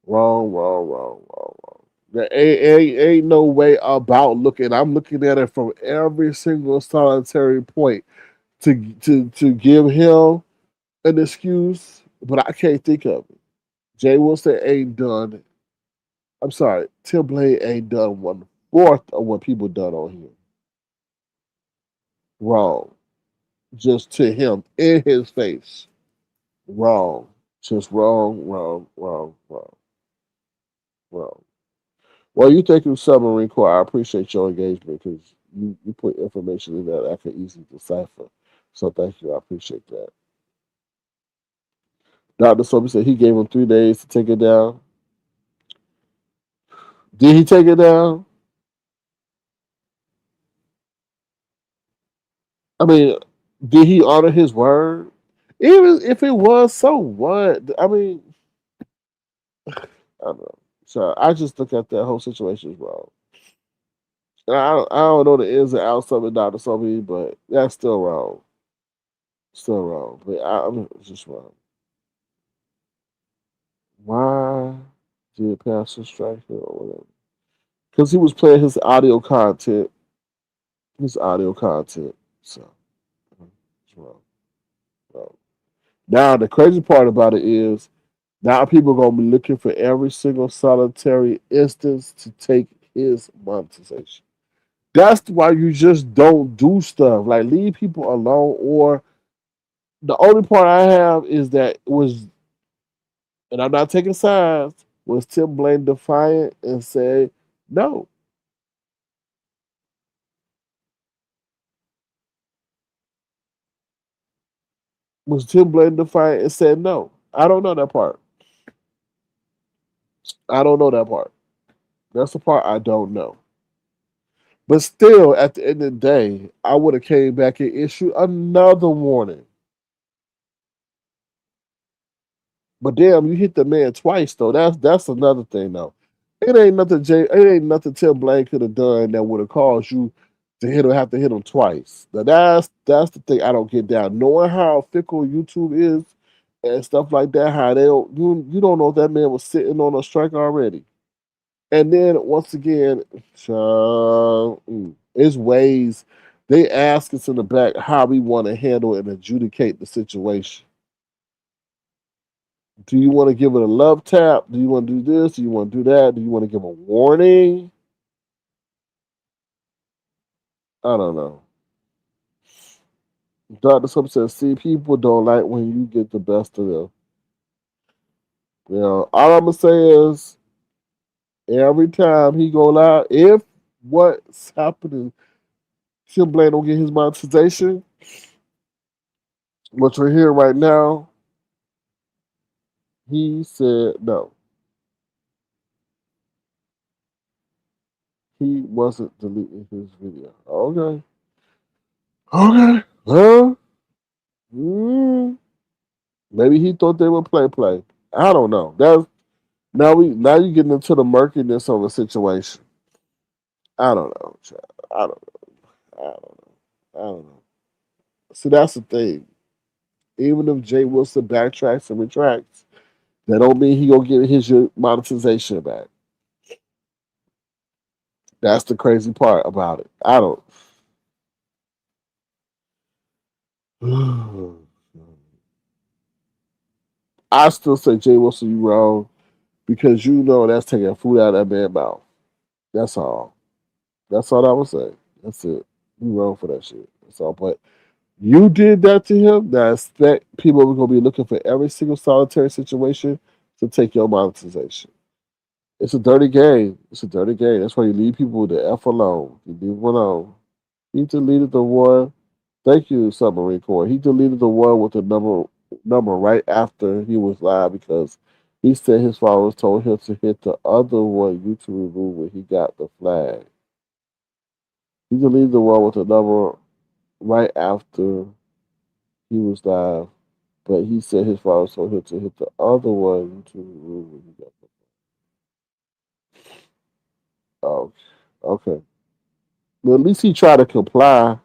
Wrong, wrong, wrong, wrong, wrong. There ain't no way about looking. I'm looking at it from every single solitary point to give him an excuse, but I can't think of it. Jay Wilson ain't done. I'm sorry, Tim Blaine ain't done 1/4 of what people done on here. Wrong. Just to him in his face. Wrong. Just wrong, wrong, wrong, wrong, wrong. Well, you thank you, Submarine Corps. I appreciate your engagement because you put information in there that I can easily decipher. So thank you. I appreciate that. Dr. Sophie said he gave him 3 days to take it down. Did he take it down? I mean, did he honor his word? Even if it was, so what? I mean, I don't know. So I just look at that whole situation as wrong. And I don't know the ins and outs of it, Dr. Sophie, but that's still wrong. Still wrong. But I'm just wrong. Why did Pastor strike him or whatever? Because he was playing his audio content. His audio content. So it's wrong. Wrong. Now the crazy part about it is now people are gonna be looking for every single solitary instance to take his monetization. That's why you just don't do stuff. Like leave people alone. Or the only part I have is that it was, and I'm not taking sides, was Tim Blaine defiant and said no. Was Tim Blaine defiant and said no? I don't know that part. I don't know that part. That's the part I don't know. But still, at the end of the day, I would have came back and issued another warning. But damn, you hit the man twice though. That's another thing though. It ain't nothing Tim Blaine could have done that would have caused you to have to hit him twice. Now that's the thing I don't get down. Knowing how fickle YouTube is and stuff like that, how you don't know if that man was sitting on a strike already. And then once again, it's ways they ask us in the back how we want to handle and adjudicate the situation. Do you want to give it a love tap? Do you want to do this? Do you want to do that? Do you want to give a warning? I don't know. Dr. Sub says, see, people don't like when you get the best of them. You know, all I'm going to say is every time he go live, if what's happening, Tim Blaine don't get his monetization, which we're here right now, he said no. He wasn't deleting his video. Okay. Okay. Well, maybe he thought they would play. I don't know. Now you getting into the murkiness of the situation. I don't know. I don't know. I don't know. I don't know. See, that's the thing. Even if Jay Wilson backtracks and retracts, that don't mean he gonna get his monetization back. That's the crazy part about it. I don't. I still say Jay Wilson, you wrong because you know that's taking food out of that man's mouth. That's all. That's all I would say. That's it. You wrong for that shit. That's all. But you did that to him. Now I expect people are gonna be looking for every single solitary situation to take your monetization. It's a dirty game. It's a dirty game. That's why you leave people the F alone. You leave them alone. He deleted the one. Thank you, Submarine Corps. He deleted the one with the number right after he was live because he said his followers told him to hit the other one YouTube removed when he got the flag. He deleted the one with the number right after he was live, but he said his followers told him to hit the other one YouTube removed when he got the flag. Oh, okay. Well, at least he tried to comply.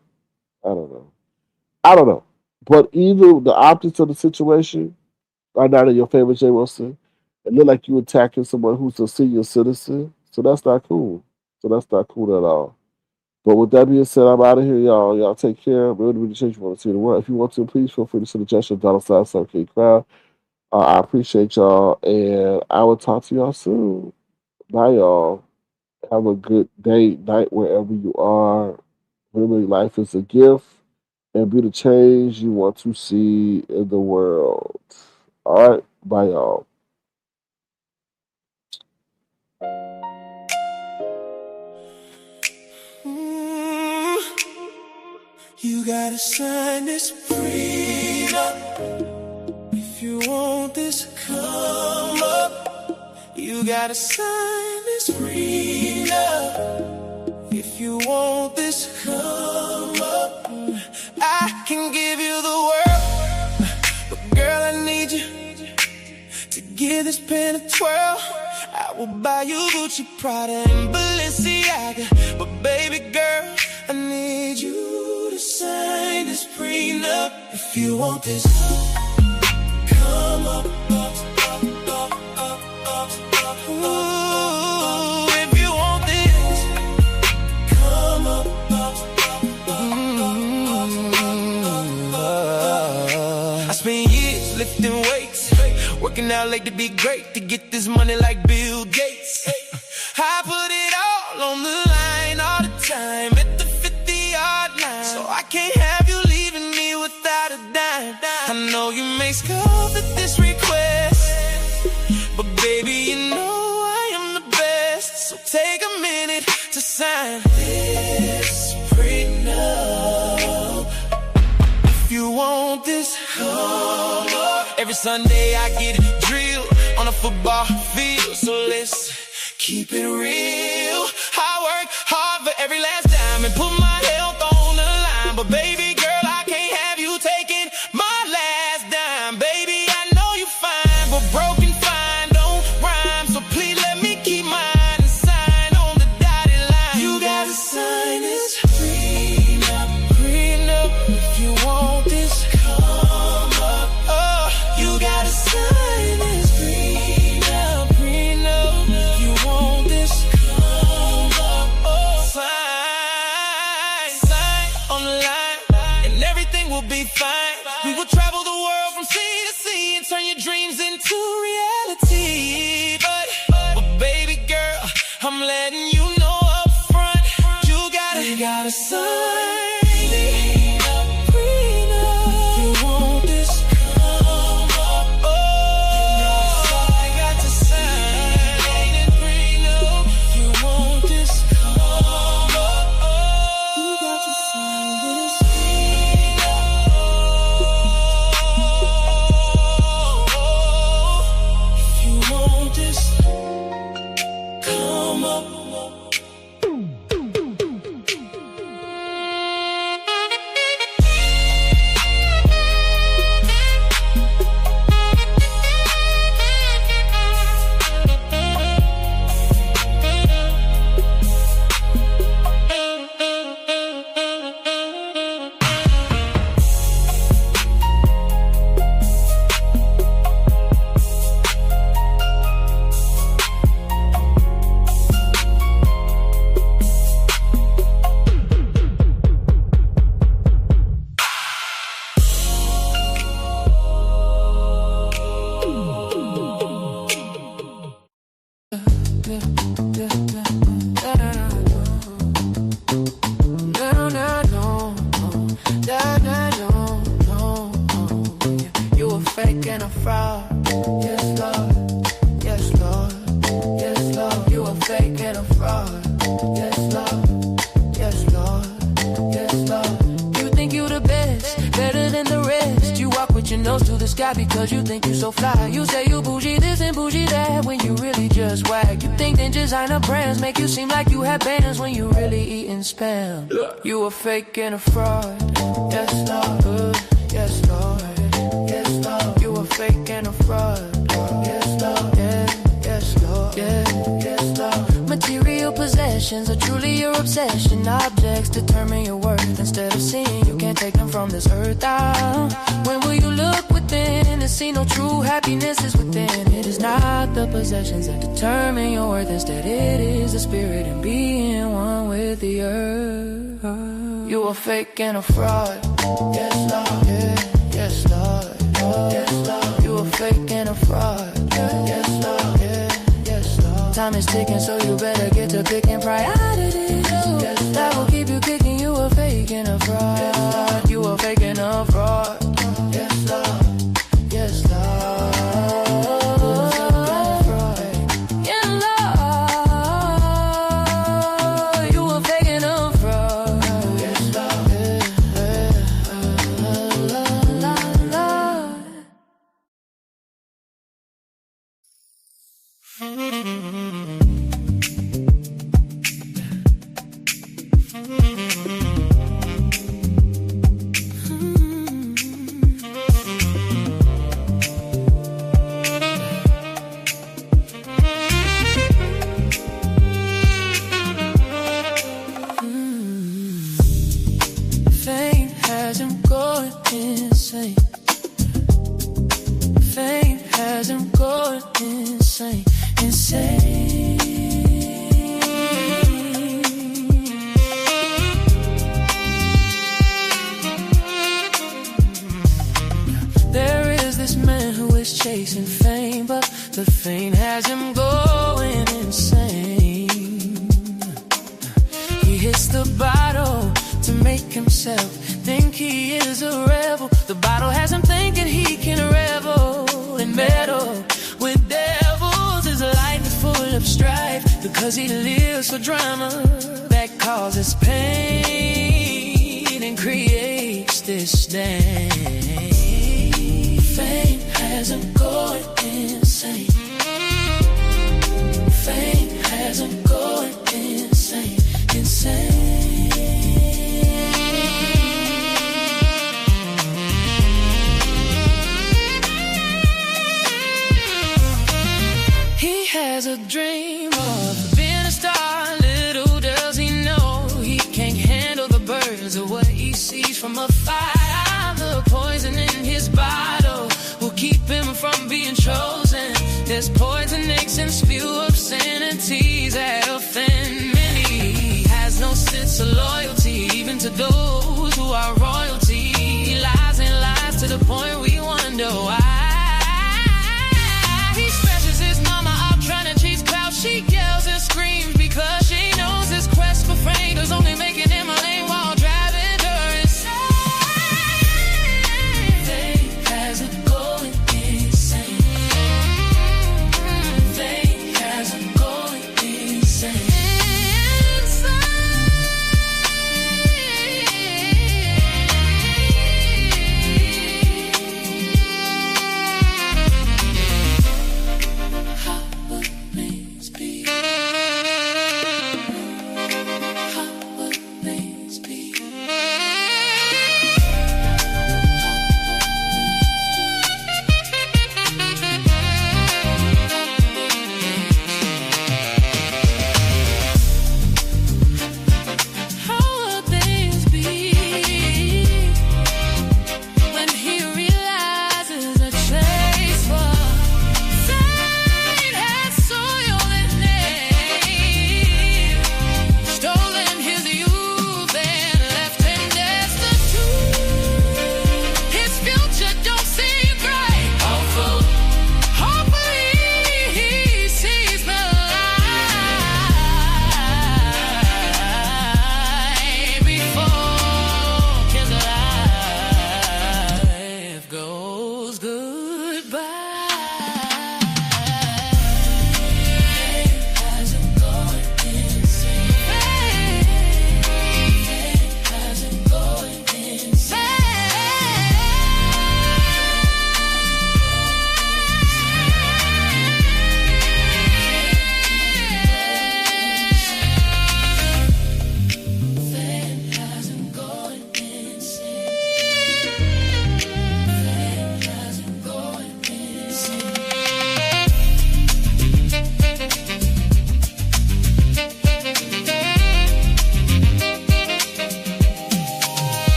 I don't know. But either the optics of the situation are not in your favor, Jay Wilson. It look like you attacking someone who's a senior citizen. So that's not cool. At all. But with that being said, I'm out of here, y'all. Y'all take care. Remember to change you want to see the world. If you want to, please feel free to send a gesture $sign crowd. I appreciate y'all, and I will talk to y'all soon. Bye, y'all. Have a good day, night, wherever you are. Remember, life is a gift, and be the change you want to see in the world. All right, bye, y'all. You gotta sign this freedom. If you want this, come up. You gotta sign this freedom. If you want this, come up. I can give you the world, but girl, I need you to give this pen a twirl. I will buy you Gucci, Prada, and Balenciaga. But baby girl, I need you to sign this prenup. If you want this, come up, up, up, up, up, up, up. Ooh, if you want this, come up, up, up, up. I spent years lifting weights, working out late to be great, to get this money like Bill Gates. I put it all on the line all the time at the 50-yard line. So I can't have you leaving me without a dime. I know you may scoff at this request, but baby, you know I am the best. So take a minute to sign this prenup. If you want this, come up. Every Sunday I get drilled on a football field. So let's keep it real. I work hard for every last dime and put my health on the line. But baby girl, I can't have you taking my last dime. Baby, I know you fine, but broken fine don't rhyme. So please let me keep mine and sign on the dotted line. You gotta sign this prenup, prenup. If you want this, come up. Oh, you gotta sign this prenup, prenup. If you want this, come up. Oh, sign, sign on the line, and everything will be fine. We will travel the world from sea to sea and turn your dreams into reality. But baby girl, I'm letting you know up front, you gotta sign. Because you think you so fly. You say you bougie this and bougie that when you really just whack. You think that designer brands make you seem like you have bands when you really eating spam. You a fake and a fraud. Yes, Lord. Yes, Lord. Yes, Lord. You a fake and a fraud. Yes, Lord. Yeah, yes, Lord. Yeah, yes, Lord. Material possessions are truly your obsession. Objects determine your worth. Instead of seeing you can't take them from this earth. When will you look within and see no true happiness is within? It is not the possessions that determine your worth. Instead it is the spirit and being one with the earth. You a fake and a fraud. Yes, Lord. Yeah, yes, Lord. Yes, Lord. You a fake and a fraud. Yes, Lord. Yeah, yes, Lord. Time is ticking, so you better get to picking priorities. Yes, that will keep you kicking. You a fake and a fraud. You a fake and a fraud. Yes, Lord. Yes, Lord. Yeah, Lord. You a fake and a fraud. Yes, Lord. Fame has him going insane. He hits the bottle to make himself think he is a rebel. The bottle has him thinking he can revel and meddle with devils. His life is full of strife because he lives for drama that causes pain and creates disdain. Fame has him going insane. Fame has him going insane, insane. He has a dream of being a star. Little does he know he can't handle the burdens of what he sees from afar. The poison in his bottle will keep him from being chosen. There's poison eggs and spew obscenities that offend many. He has no sense of loyalty, even to those who are royalty. He lies and lies to the point we wonder why. He stretches his mama out trying to chase clouds. She yells and screams because she knows his quest for fame is only making him a lame while driving her insane. Fame has him going insane. Fame has him going insane.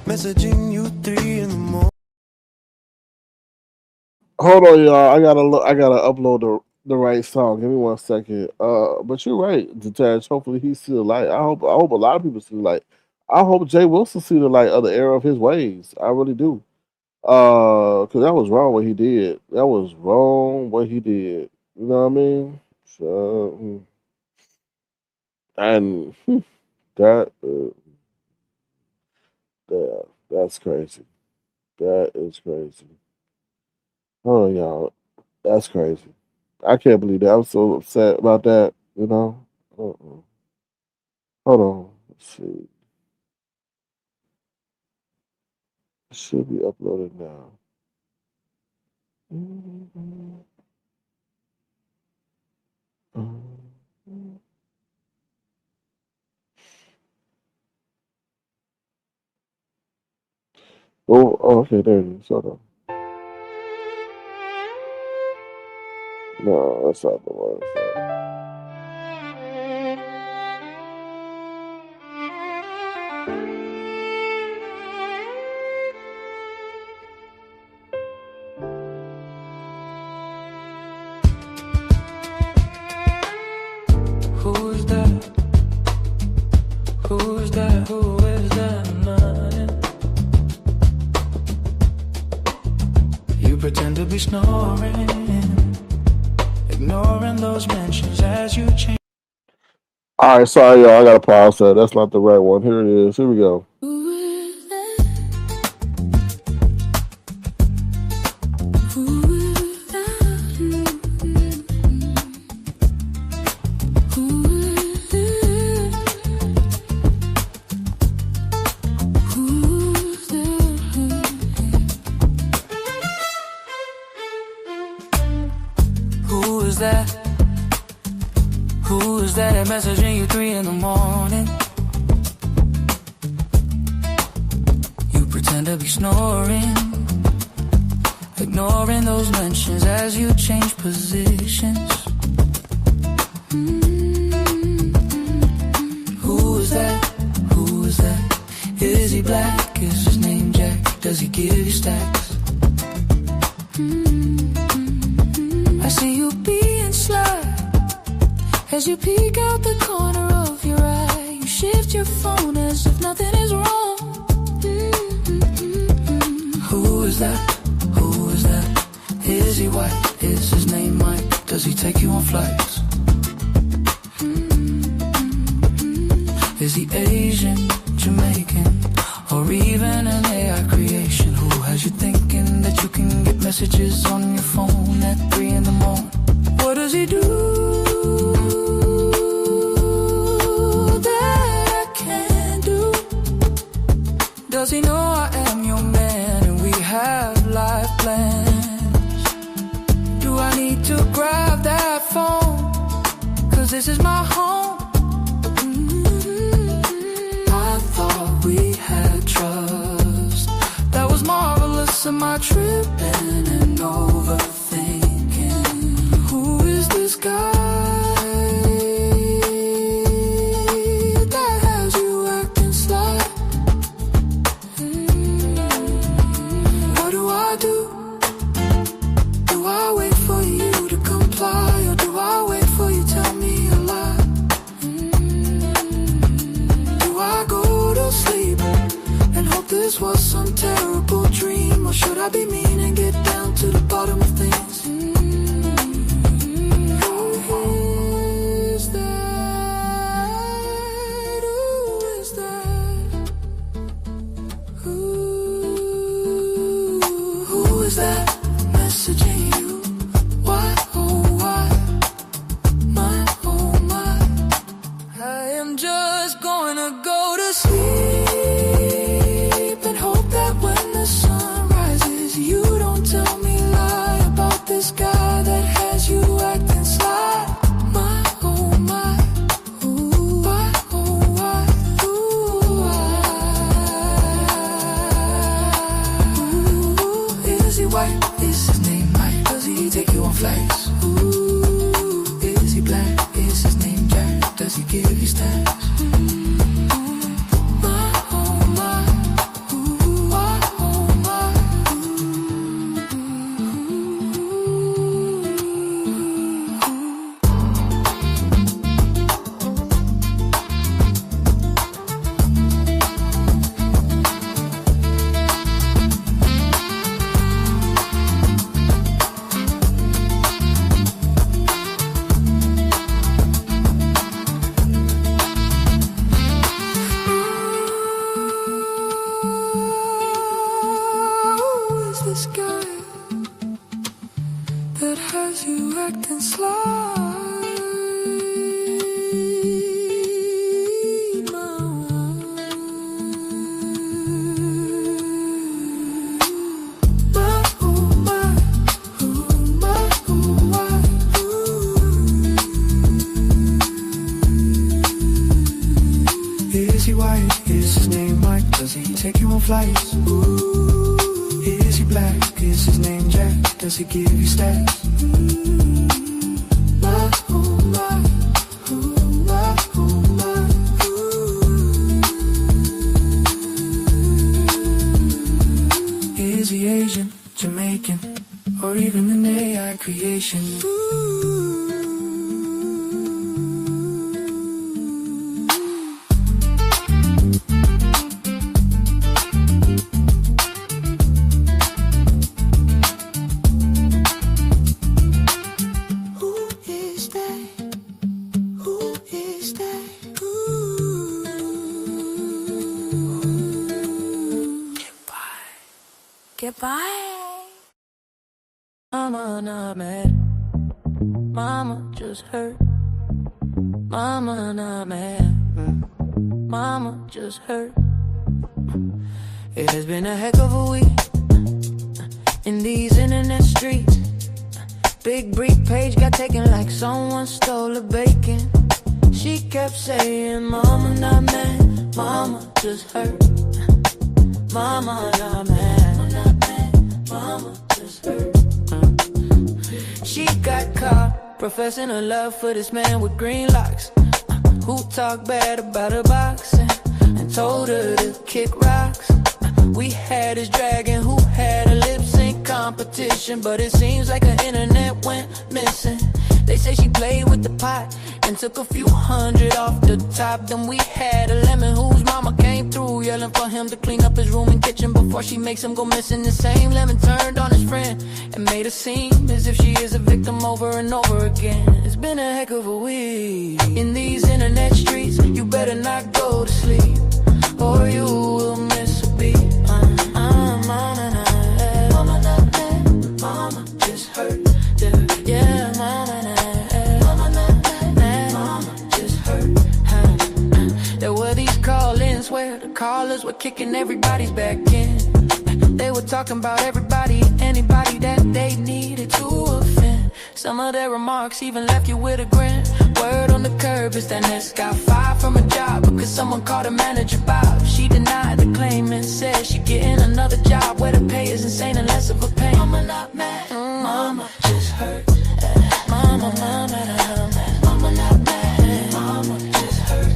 Messaging you 3 in the morning. Hold on, y'all. I gotta look. I gotta upload the right song. Give me 1 second. But you're right, Detach. Hopefully he see the light. I hope. I hope a lot of people see the light. I hope Jay Wilson see the light of the error of his ways. I really do. Cause that was wrong what he did. That was wrong what he did. You know what I mean? So, and that, that's crazy. That is crazy. Oh, y'all, that's crazy. I can't believe that. I'm so upset about that. You know. Hold on. Let's see. It should be uploaded now. Okay, there it is. Hold on. No, that's not the one. Who is that? Who is that? You pretend to be snoring, ignoring those mentions as you change. All right, sorry, y'all. I got to pause that. That's not the right one. Here it is. Here we go. Who is that messaging you 3 in the morning? You pretend to be snoring, ignoring those mentions as you change positions. Who is that? Who is that? Is he black? Is his name Jack? Does he give you stacks? I see you being sly as you peek out the corner of your eye. You shift your phone as if nothing is wrong. Who is that? Who is that? Is he white? Is his name Mike? Does he take you on flights? Is he Asian, Jamaican, or even an AI creation? Who has you thinking that you can get messages on your phone at 3 in the morning? What does he do that I can't do? Does he know I am your man and we have life plans? Do I need to grab that phone? 'Cause this is my home. I thought we had trust. That was marvelous. Am I tripping and overthinking? Who is this guy that has you acting sly? What do I do? Do I wait for you to comply, or do I wait for you to tell me a lie? Do I go to sleep and hope this was some terrible dream, or should I be mean and get down to the bottom of things? Bye. Mama not mad. Mama just hurt. Mama not mad. Mama just hurt. It has been a heck of a week in these internet streets. Big brief page got taken like someone stole a bacon. She kept saying, Mama not mad, Mama just hurt. Mama not mad, Mama just hurt. She got caught professing her love for this man with green locks, who talked bad about her boxing and told her to kick rocks. We had his dragon who had a lip sync competition, but it seems like her internet went missing. They say she played with the pot and took a few hundred off the top. Then we had a lemon whose mama came through, yelling for him to clean up his room and kitchen before she makes him go missing. The same lemon turned on his friend and made her seem as if she is a victim over and over again. It's been a heck of a week in these internet streets. You better not go to sleep or you will miss a beat. Mama just hurt. Yeah, mama just hurt. There were these call-ins where the callers were kicking everybody's back in. They were talking about everybody, anybody that they needed to offend. Some of their remarks even left you with a grin. Word on the curb is that Ness got fired from a job because someone called her manager Bob. She denied the claim and said she getting another job where the pay is insane and less of a pain. Mama not mad, Mama just hurt. Mama not mad, Mama not mad, Mama just hurt.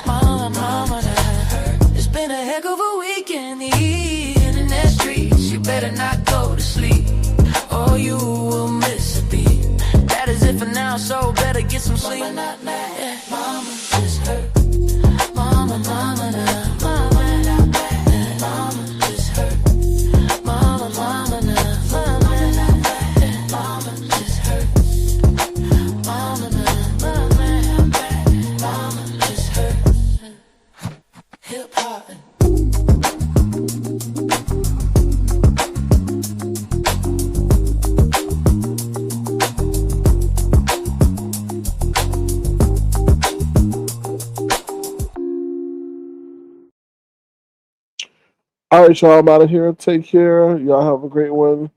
Mama not hurt. It's been a heck of a weekend in the internet streets. You better not go to sleep or you will miss a beat. That is it for now, so better get some sleep. Mama not mad, Mama just hurt. Mama not mad, Mama not mad, Mama just hurt. Mama not mad, Mama just hurt. Mama not mad, Mama just hurt. Hip hop. All right, y'all, I'm out of here. Take care. Y'all have a great one.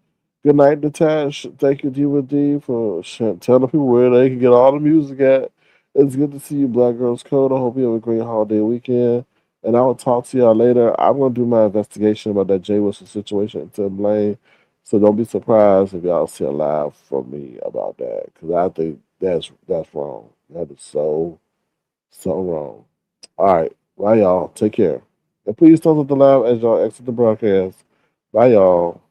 Good night, Natasha. Thank you, D for telling people where they can get all the music at. It's good to see you, Black Girls Code. I hope you have a great holiday weekend. And I will talk to y'all later. I'm going to do my investigation about that Jay Wilson situation to Blaine. So don't be surprised if y'all see a live from me about that. Because I think that's wrong. That is so wrong. All right. Bye, y'all. Take care. And please don't let the live as y'all exit the broadcast. Bye, y'all.